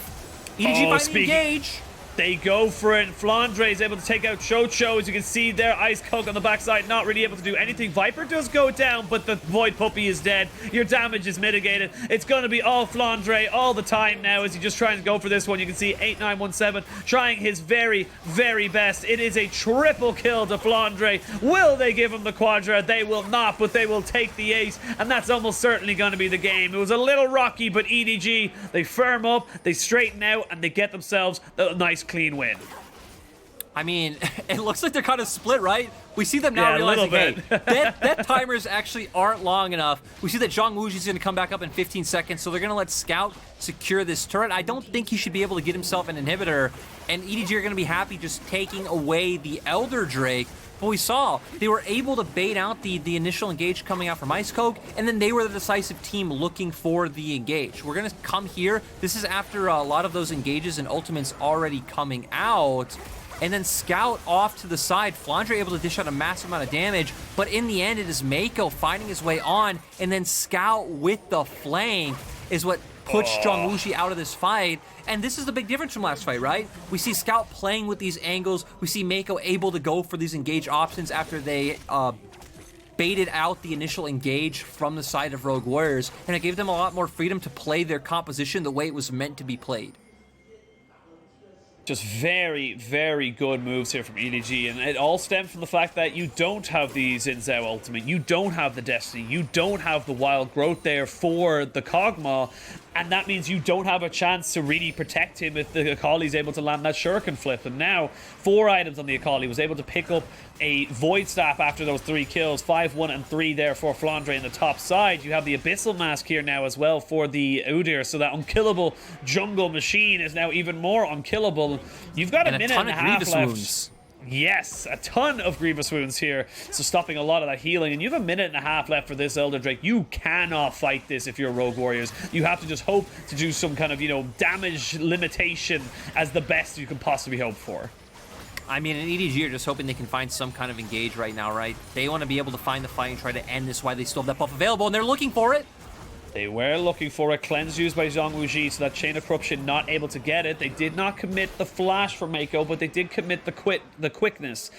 Speaker 1: EDG finally engage.
Speaker 2: They go for it. Flandre is able to take out Chocho. As you can see there, Ice Coke on the backside, not really able to do anything. Viper does go down, but the Void Puppy is dead. Your damage is mitigated. It's going to be all Flandre all the time now as he just tries to go for this one. You can see 8917 trying his very, very best. It is a triple kill to Flandre. Will they give him the Quadra? They will not, but they will take the ace, and that's almost certainly going to be the game. It was a little rocky, but EDG, they firm up, they straighten out, and they get themselves a nice clean win.
Speaker 1: I mean, it looks like they're kind of split, right? We see them now realizing, hey, that timers actually aren't long enough. We see that Zhang Wuji's going to come back up in 15 seconds, so they're going to let Scout secure this turret. I don't think he should be able to get himself an inhibitor, and EDG are going to be happy just taking away the Elder Drake. But we saw they were able to bait out the initial engage coming out from Ice Coke, and then they were the decisive team looking for the engage. We're going to come here. This is after a lot of those engages and ultimates already coming out. And then Scout off to the side. Flandre able to dish out a massive amount of damage, but in the end, it is Mako finding his way on, and then Scout with the flank is what puts Zhang Wuji out of this fight. And this is the big difference from last fight, right? We see Scout playing with these angles. We see Mako able to go for these engage options after they baited out the initial engage from the side of Rogue Warriors, and it gave them a lot more freedom to play their composition the way it was meant to be played.
Speaker 2: Just very, very good moves here from EDG, and it all stems from the fact that you don't have the Xin Zhao ultimate, you don't have the Destiny, you don't have the wild growth there for the Kog'Maw, and that means you don't have a chance to really protect him if the Akali's able to land that Shuriken flip. And now, 4 items on the Akali, was able to pick up a Void Staff after those 3 kills, 5, 1, and 3 there for Flandre in the top side. You have the Abyssal Mask here now as well for the Udyr, so that unkillable jungle machine is now even more unkillable. You've got a minute and a half left.
Speaker 1: Wounds.
Speaker 2: Yes, a ton of Grievous Wounds here, so stopping a lot of that healing. And you have a minute and a half left for this Elder Drake. You cannot fight this if you're Rogue Warriors. You have to just hope to do some kind of, damage limitation as the best you can possibly hope for.
Speaker 1: I mean, in EDG are just hoping they can find some kind of engage right now, right? They want to be able to find the fight and try to end this while they still have that buff available, and they're looking for it.
Speaker 2: They were looking for a cleanse used by Zhang Wuji, so that Chain of Corruption not able to get it. They did not commit the flash for Mako, but they did commit the quickness.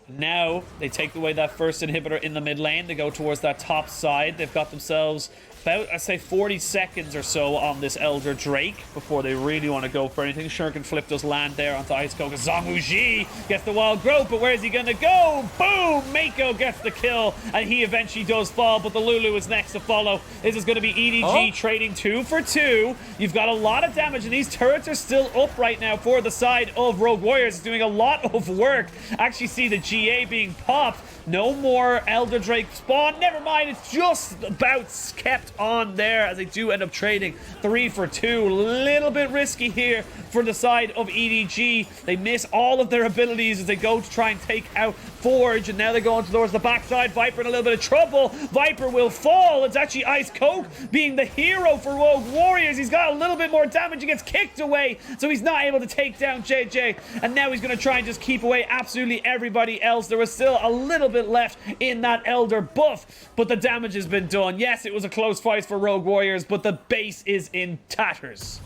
Speaker 2: Now, they take away that first inhibitor in the mid lane. They go towards that top side. They've got themselves about, I'd say, 40 seconds or so on this Elder Drake before they really want to go for anything. Shuriken Flip does land there onto Ice Coke. Zhang Wuji gets the wild growth, but where is he going to go? Boom! Mako gets the kill, and he eventually does fall, but the Lulu is next to follow. This is going to be EDG trading 2 for 2. You've got a lot of damage, and these turrets are still up right now for the side of Rogue Warriors. It's doing a lot of work. Actually see the GA being popped. No more Elder Drake spawn. Never mind, it's just about kept on there as they do end up trading 3 for 2. A little bit risky here for the side of EDG. They miss all of their abilities as they go to try and take out Forge, and now they go on towards the backside. Viper in a little bit of trouble. Viper will fall. It's actually Ice Coke being the hero for Rogue Warriors. He's got a little bit more damage. He gets kicked away, so he's not able to take down JJ, and now he's going to try and just keep away absolutely everybody else. There was still a little bit left in that Elder buff, but the damage has been done. Yes, it was a close fight for Rogue Warriors, but the base is in tatters.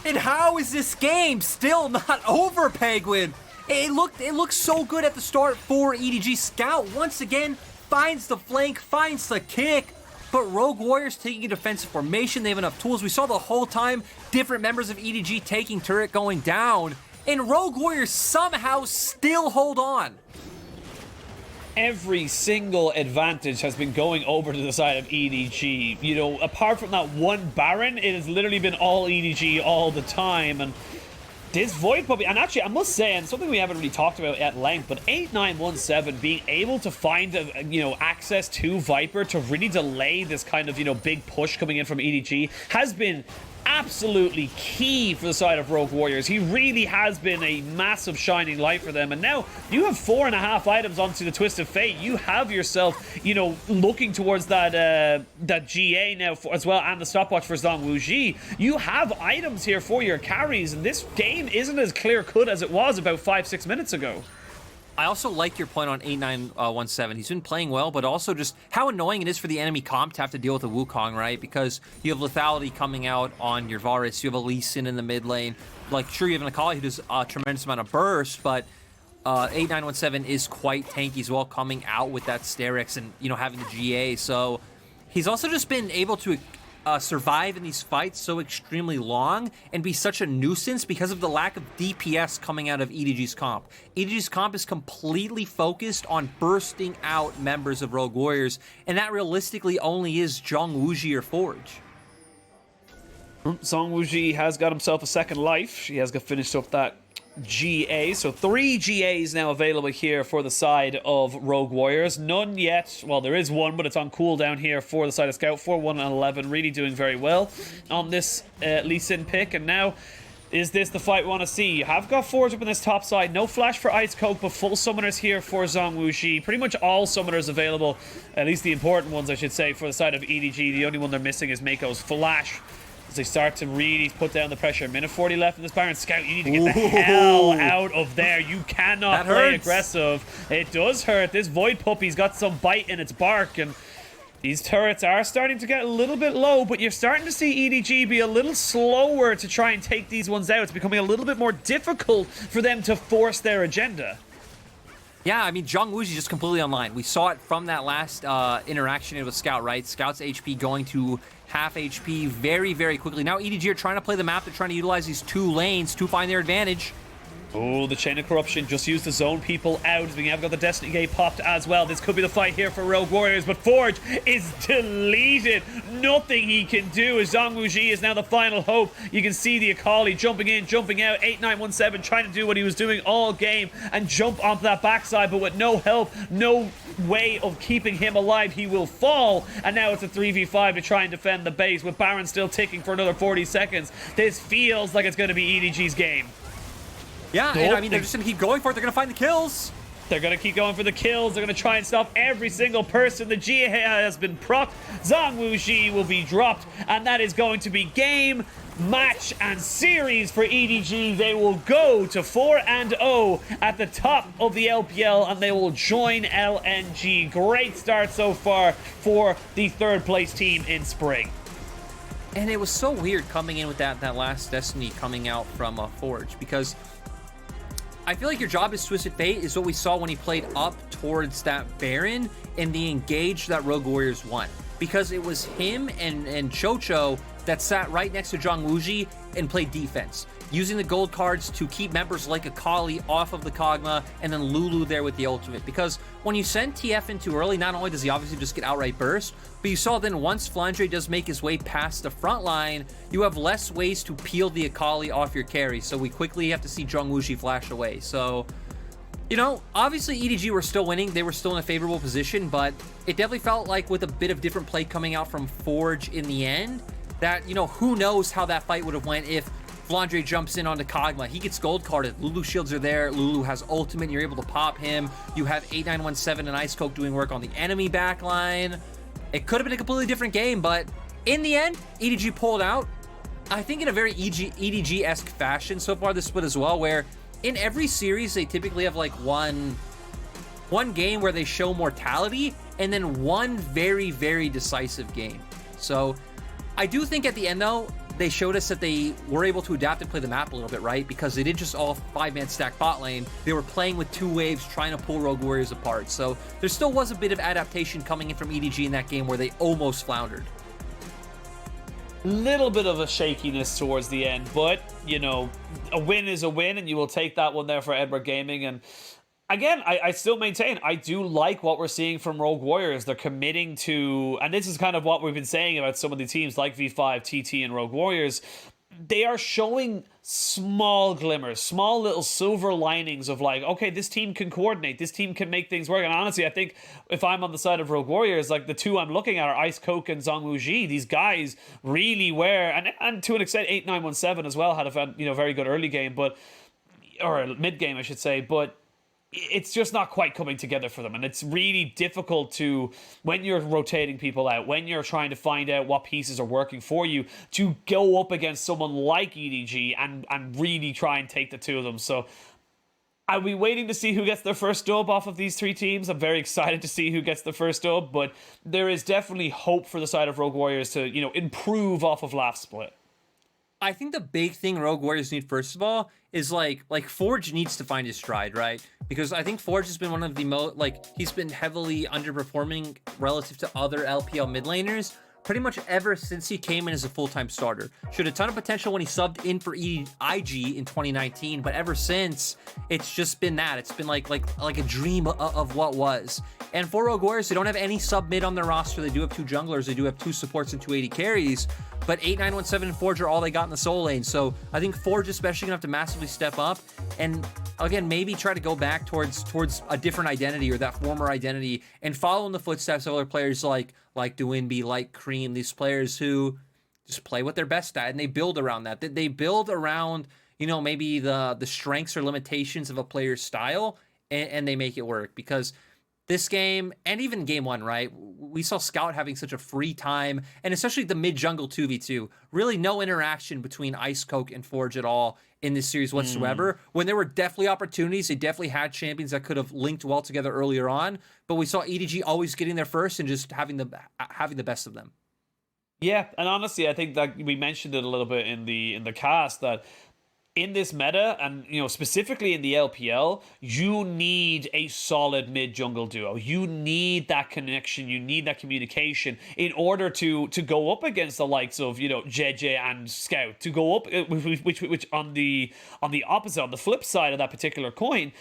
Speaker 1: And how is this game still not over, Penguin? It looked so good at the start for EDG. Scout once again finds the flank, finds the kick, but Rogue Warriors taking a defensive formation. They have enough tools. We saw the whole time different members of EDG taking turret going down, and Rogue Warriors somehow still hold on.
Speaker 2: Every single advantage has been going over to the side of EDG. Apart from that one Baron, it has literally been all EDG all the time. And this Void Puppy, and actually I must say, and something we haven't really talked about at length, but 8917 being able to find access to Viper to really delay this kind of big push coming in from EDG has been absolutely key for the side of Rogue Warriors. He really has been a massive shining light for them. And now you have 4.5 items onto the Twist of Fate. You have yourself, you know, looking towards that GA now as well, and the stopwatch for Zhang Wuji. You have items here for your carries, and this game isn't as clear-cut as it was about 5-6 minutes ago.
Speaker 1: I also like your point on 8917. He's been playing well, but also just how annoying it is for the enemy comp to have to deal with a Wukong, right? Because you have lethality coming out on your Varus, you have a Lee Sin in the mid lane. Like, sure, you have an Akali who does a tremendous amount of burst, but 8917 is quite tanky as well, coming out with that Sterex and, you know, having the GA. So he's also just been able to survive in these fights so extremely long and be such a nuisance because of the lack of DPS coming out of EDG's comp. EDG's comp is completely focused on bursting out members of Rogue Warriors, and that realistically only is Zhang Wuji or Forge.
Speaker 2: Zhang Wuji has got himself a second life. She has got finished up that GA, so 3 GAs now available here for the side of Rogue Warriors. None yet, well, there is one, but it's on cooldown here for the side of Scout. 4-1 and 11, really doing very well on this Lee Sin pick. And now, is this the fight we want to see? You have got Forge up in this top side. No flash for Ice Coke, but full summoners here for Zhang Wuji. Pretty much all summoners available, at least the important ones, I should say, for the side of EDG. The only one they're missing is Mako's flash. As they start to really put down the pressure. Minute 40 left in this Baron. Scout, you need to get the hell out of there. You cannot play aggressive. It does hurt. This Void Puppy's got some bite in its bark, and these turrets are starting to get a little bit low, but you're starting to see EDG be a little slower to try and take these ones out. It's becoming a little bit more difficult for them to force their agenda.
Speaker 1: Yeah, I mean, Zhang Wuji just completely online. We saw it from that last interaction with Scout, right? Scout's HP going to half HP very, very quickly. Now EDG are trying to play the map. They're trying to utilize these 2 lanes to find their advantage.
Speaker 2: Oh, the Chain of Corruption just used to zone people out. We have got the Destiny Gate popped as well. This could be the fight here for Rogue Warriors, but Forge is deleted. Nothing he can do as Zhang Wuji is now the final hope. You can see the Akali jumping in, jumping out. 8917 trying to do what he was doing all game and jump onto that backside, but with no help, no way of keeping him alive. He will fall, and now it's a 3v5 to try and defend the base with Baron still ticking for another 40 seconds. This feels like it's going to be EDG's game.
Speaker 1: Yeah, and I mean, they're just going to keep going for it. They're going to find the kills.
Speaker 2: They're going to keep going for the kills. They're going to try and stop every single person. The GA has been procced. Zhang Wuji will be dropped, and that is going to be game, match, and series for EDG. They will go to 4-0 at the top of the LPL, and they will join LNG. Great start so far for the third place team in spring.
Speaker 1: And it was so weird coming in with that last Destiny coming out from Forge, because I feel like your job as Twisted Fate is what we saw when he played up towards that Baron and the engage that Rogue Warriors won. Because it was him and Chocho that sat right next to Zhang Wuji and played defense, using the gold cards to keep members like Akali off of the Kog'Maw, and then Lulu there with the ultimate. Because when you send TF in too early, not only does he obviously just get outright burst, but you saw then once Flandre does make his way past the front line, you have less ways to peel the Akali off your carry. So we quickly have to see Zhang Wuji flash away. So, you know, obviously EDG were still winning. They were still in a favorable position, but it definitely felt like with a bit of different play coming out from Forge in the end, that, you know, who knows how that fight would have went if Flandre jumps in onto Kog'Maw. He gets gold carded. Lulu shields are there. Lulu has ultimate, and you're able to pop him. You have 8917 and Ice Coke doing work on the enemy backline. It could have been a completely different game, but in the end, EDG pulled out. I think in a very EDG-esque fashion so far this split as well, where in every series they typically have like one game where they show mortality, and then one very, very decisive game. So I do think at the end, though, they showed us that they were able to adapt and play the map a little bit, right? Because they didn't just all 5-man stack bot lane. They were playing with 2 waves, trying to pull Rogue Warriors apart. So there still was a bit of adaptation coming in from EDG in that game where they almost floundered.
Speaker 2: Little bit of a shakiness towards the end, but, you know, a win is a win, and you will take that one there for Edward Gaming. And again, I still maintain, I do like what we're seeing from Rogue Warriors. They're committing to, and this is kind of what we've been saying about some of the teams like V5, TT, and Rogue Warriors. they are showing small glimmers, small little silver linings of like, okay, this team can coordinate, this team can make things work. And honestly, I think if I'm on the side of Rogue Warriors, like the two I'm looking at are Ice Coke and Zhong Wuji. These guys really were, and to an extent, 8917 as well had a very good early game, or mid game, I should say, but it's just not quite coming together for them. And it's really difficult to, when you're rotating people out, when you're trying to find out what pieces are working for you, to go up against someone like EDG and really try and take the two of them. So I'll be waiting to see who gets their first dub off of these three teams. I'm very excited to see who gets the first dub, but there is definitely hope for the side of Rogue Warriors to, improve off of last split.
Speaker 1: I think the big thing Rogue Warriors need, first of all, is like Forge needs to find his stride, right? Because I think Forge has been one of the most, he's been heavily underperforming relative to other LPL mid laners pretty much ever since he came in as a full-time starter. Showed a ton of potential when he subbed in for EDG in 2019, but ever since, it's just been that. It's been like a dream of what was. And for Rogue Warriors, they don't have any sub mid on their roster. They do have two junglers, they do have two supports and 280 carries, but 8917 and Forge are all they got in the soul lane. So I think Forge especially gonna have to massively step up and again, maybe try to go back towards a different identity or that former identity and follow in the footsteps of other players like Duinby, like Cream, these players who just play what they're best at and they build around that. They build around, maybe the strengths or limitations of a player's style and they make it work. Because this game, and even game one, right? We saw Scout having such a free time, and especially the mid-jungle 2v2. Really no interaction between Ice Coke and Forge at all in this series whatsoever. When there were definitely opportunities, they definitely had champions that could have linked well together earlier on, but we saw EDG always getting there first and just having the best of them.
Speaker 2: Yeah, and honestly, I think that we mentioned it a little bit in the cast that in this meta, and specifically in the LPL, you need a solid mid jungle duo. You need that connection. You need that communication in order to go up against the likes of JJ and Scout. To go up, which on the opposite, on the flip side of that particular coin.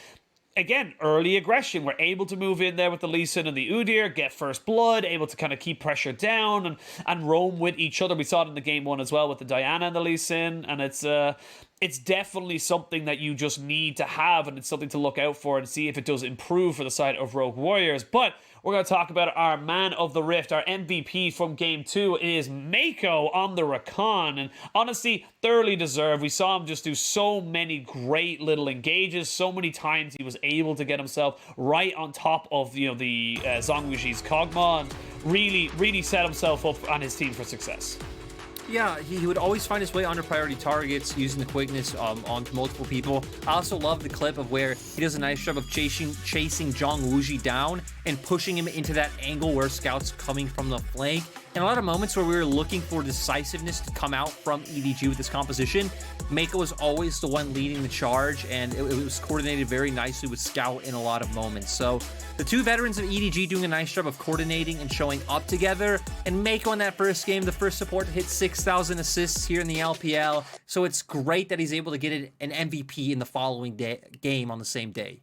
Speaker 2: Again, early aggression. We're able to move in there with the Lee Sin and the Udyr, get first blood, able to kind of keep pressure down and roam with each other. We saw it in the game one as well with the Diana and the Lee Sin, and it's definitely something that you just need to have, and it's something to look out for and see if it does improve for the side of Rogue Warriors. But we're going to talk about our man of the Rift, our MVP from game two. It is Mako on the Rakan, and honestly, thoroughly deserved. We saw him just do so many great little engages. So many times he was able to get himself right on top of the Zhong Wuji's Kog'Maw, and really set himself up on his team for success.
Speaker 1: Yeah, he would always find his way under priority targets using the quickness onto multiple people. I also love the clip of where he does a nice job of chasing Zhong Wuji down and pushing him into that angle where Scout's coming from the flank. And a lot of moments where we were looking for decisiveness to come out from EDG with this composition, Mako was always the one leading the charge, and it was coordinated very nicely with Scout in a lot of moments. So the two veterans of EDG doing a nice job of coordinating and showing up together, and Mako in that first game, the first support to hit 6,000 assists here in the LPL. So it's great that he's able to get an MVP in the following game on the same day.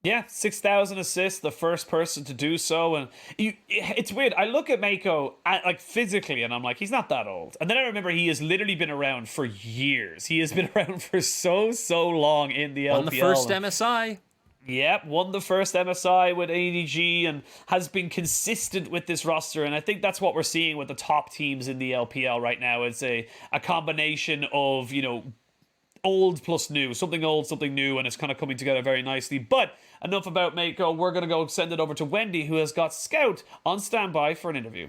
Speaker 2: Yeah, 6,000 assists, the first person to do so. And it's weird. I look at Mako physically and I'm like, he's not that old. And then I remember he has literally been around for years. He has been around for so long in the LPL.
Speaker 1: On the first MSI.
Speaker 2: Yep, won the first MSI with EDG and has been consistent with this roster. And I think that's what we're seeing with the top teams in the LPL right now. It's a combination of, old plus new, something old, something new, and it's kind of coming together very nicely. But enough about Mako. We're going to go send it over to Wendy, who has got Scout on standby for an interview.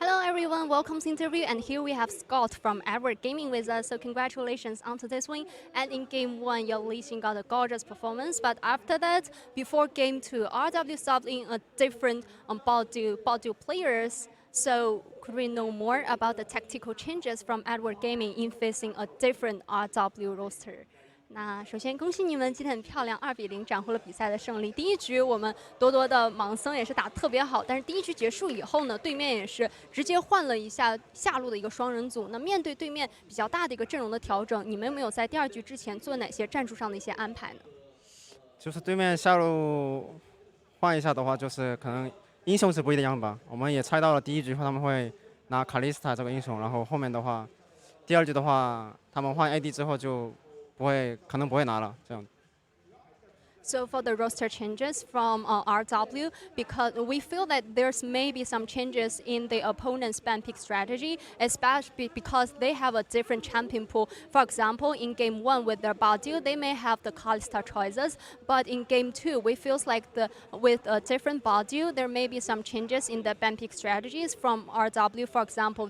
Speaker 3: Hello everyone, welcome to the interview, and here we have Scott from Edward Gaming with us, so congratulations on today's win. And in game one, your Lee Sin got a gorgeous performance, but after that, before game two, RW subbed in a different bot duo players. So could we know more about the tactical changes from Edward Gaming in facing a different RW roster? 那首先恭喜你们今天很漂亮，2-0斩获了比赛的胜利。第一局我们多多的盲僧也是打得特别好，但是第一局结束以后呢，对面也是直接换了一下下路的一个双人组。那面对对面比较大的一个阵容的调整，你们有没有在第二局之前做哪些战术上的一些安排呢？
Speaker 4: 就是对面下路换一下的话，就是可能英雄是不一样吧。我们也猜到了第一局他们会拿卡莉斯塔这个英雄，然后后面的话，第二局的话，他们换 AD 之后就可能不会拿了这样。
Speaker 3: So for the roster changes from RW, because we feel that there's maybe some changes in the opponent's ban pick strategy, especially because they have a different champion pool. For example, in game 1 with their Badu, they may have the Kalista choices, but in game 2, we feels like with a different Badu, there may be some changes in the ban pick strategies from RW. For example,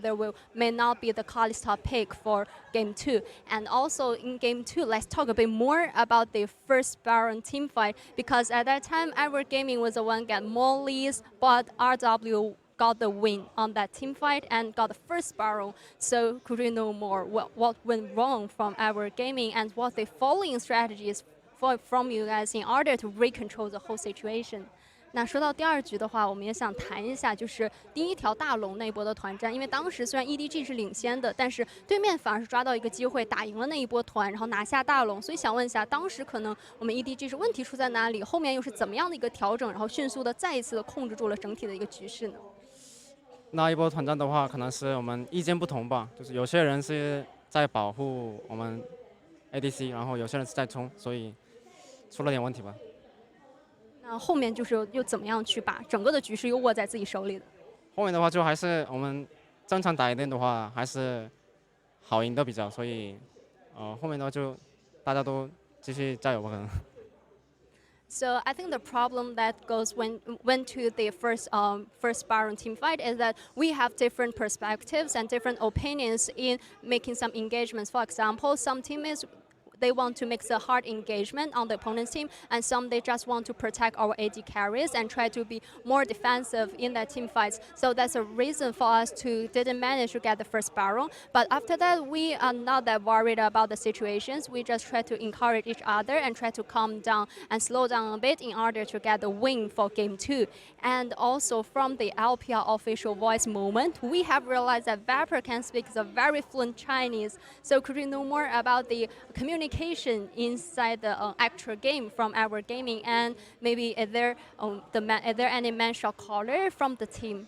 Speaker 3: may not be the Kalista pick for game 2. And also in game 2, let's talk a bit more about the first Baron team fight, because at that time, Ever Gaming was the one get more leads, but RW got the win on that team fight and got the first Baron. So could we know more what went wrong from Ever Gaming and what the following strategies from you guys in order to recontrol the whole situation? 那说到第二局的话，我们也想谈一下，就是第一条大龙那一波的团战，因为当时虽然 EDG 是领先的，但是对面反而是抓到一个机会，打赢了那一波团，然后拿下大龙。所以想问一下，当时可能我们 EDG 是问题出在哪里？后面又是怎么样的一个调整，然后迅速的再一次的控制住了整体的一个局势呢？
Speaker 4: 那一波团战的话，可能是我们意见不同吧，就是有些人是在保护我们 ADC， 然后有些人是在冲，所以出了点问题吧。
Speaker 3: 那后面就是又怎么样去把整个的局势又握在自己手里的？
Speaker 4: 后面的话就还是我们正常打一点的话，还是好赢的比较，所以后面的话就大家都继续加油吧，可能。
Speaker 3: So I think the problem that goes when to the first Baron team fight is that we have different perspectives and different opinions in making some engagements. For example, some teammates they want to make the hard engagement on the opponent's team, and some they just want to protect our AD carries and try to be more defensive in their team fights. So that's a reason for us to didn't manage to get the first Baron. But after that, we are not that worried about the situations. We just try to encourage each other and try to calm down and slow down a bit in order to get the win for game 2. And also from the LPL official voice moment, we have realized that Viper can speak the very fluent Chinese. So could you know more about the communication inside the actual game from our gaming, and maybe is there any mental caller from the team?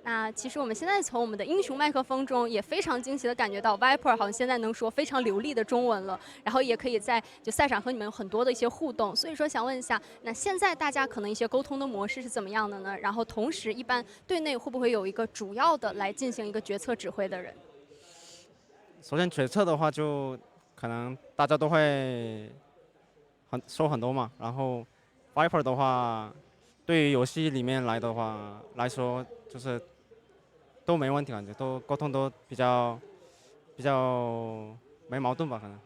Speaker 3: 那其实我们现在从我们的英雄麦克风中也非常惊喜的感觉到 Viper 好像现在能说非常流利的中文了，然后也可以在赛场和你们有很多的一些互动。所以说想问一下，那现在大家可能一些沟通的模式是怎么样的呢？然后同时一般队内会不会有一个主要的来进行一个决策指挥的人？
Speaker 4: 首先决策的话就可能大家都会说很多嘛，然后 Viper 的话，对于游戏里面来说，就是都没问题，感觉都沟通都比较没矛盾吧，可能。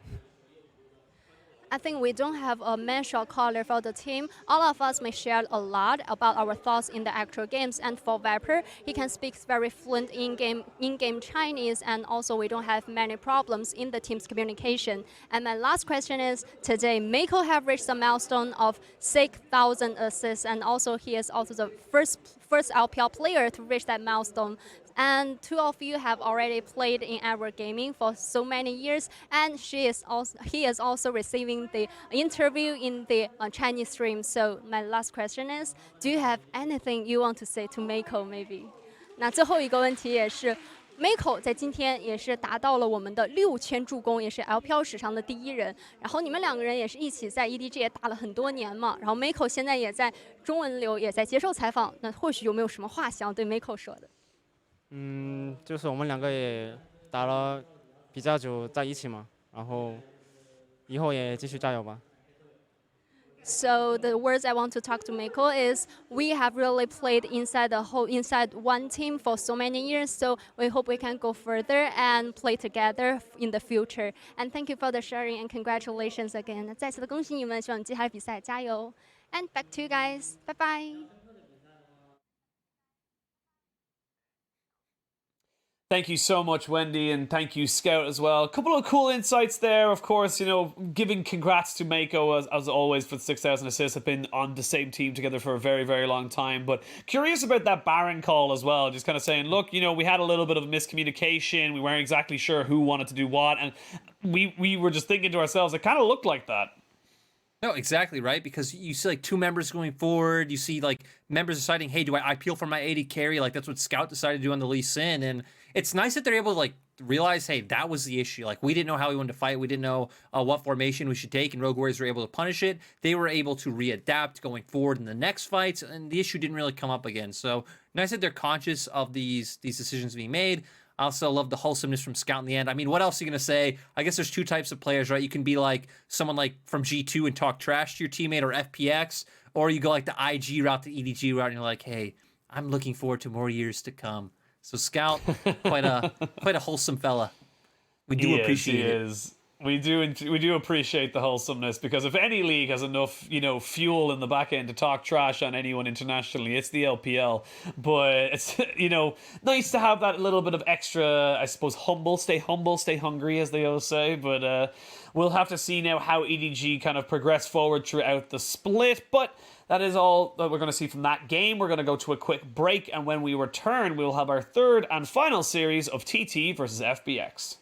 Speaker 3: I think we don't have a mental caller for the team. All of us may share a lot about our thoughts in the actual games. And for Viper, he can speak very fluent in-game Chinese, and also we don't have many problems in the team's communication. And my last question is, today Mako have reached the milestone of 6,000 assists, and also he is also the first LPL player to reach that milestone. And two of you have already played in Ever Gaming for so many years, and he is also receiving the interview in the Chinese stream. So my last question is, do you have anything you want to say to Mako maybe? 那最后一个问题也是 Mako 在今天也是达到了我们的6000助攻，也是 LPL 史上的第一人。然后你们两个人也是一起在 EDG 也打了很多年嘛。然后 Mako 现在也在中文流也在接受采访，那或许有没有什么话想要对 Mako 说的？
Speaker 4: 就是我们两个也打了比较久在一起嘛，然后以后也继续加油吧。
Speaker 3: So the words I want to talk to Mako is, we have really played inside one team for so many years. So we hope we can go further and play together in the future. And thank you for the sharing and congratulations again. 再次的恭喜你们，希望你接下来比赛加油。And back to you guys. Bye bye.
Speaker 2: Thank you so much, Wendy, and thank you, Scout, as well. A couple of cool insights there, of course, giving congrats to Mako, as always, for the 6,000 assists. Have been on the same team together for a very, very long time. But curious about that Baron call as well, just kind of saying, look, we had a little bit of miscommunication. We weren't exactly sure who wanted to do what, and we were just thinking to ourselves, it kind of looked like that.
Speaker 1: No, exactly, right? Because you see like two members going forward. You see like members deciding, hey, do I peel for my AD carry? Like that's what Scout decided to do on the Lee Sin. And it's nice that they're able to like realize, hey, that was the issue. Like we didn't know how we wanted to fight. We didn't know what formation we should take. And Rogue Warriors were able to punish it. They were able to readapt going forward in the next fights. And the issue didn't really come up again. So nice that they're conscious of these decisions being made. I also love the wholesomeness from Scout in the end. I mean, what else are you going to say? I guess there's two types of players, right? You can be like someone like from G2 and talk trash to your teammate or FPX, or you go like the IG route, the EDG route, and you're like, hey, I'm looking forward to more years to come. So Scout, quite a wholesome fella. We do appreciate it.
Speaker 2: Is. We do appreciate the wholesomeness, because if any league has enough, fuel in the back end to talk trash on anyone internationally, it's the LPL. But it's, nice to have that little bit of extra, I suppose, stay hungry, as they always say. But we'll have to see now how EDG kind of progress forward throughout the split. But that is all that we're going to see from that game. We're going to go to a quick break, and when we return, we will have our third and final series of TT versus FBX.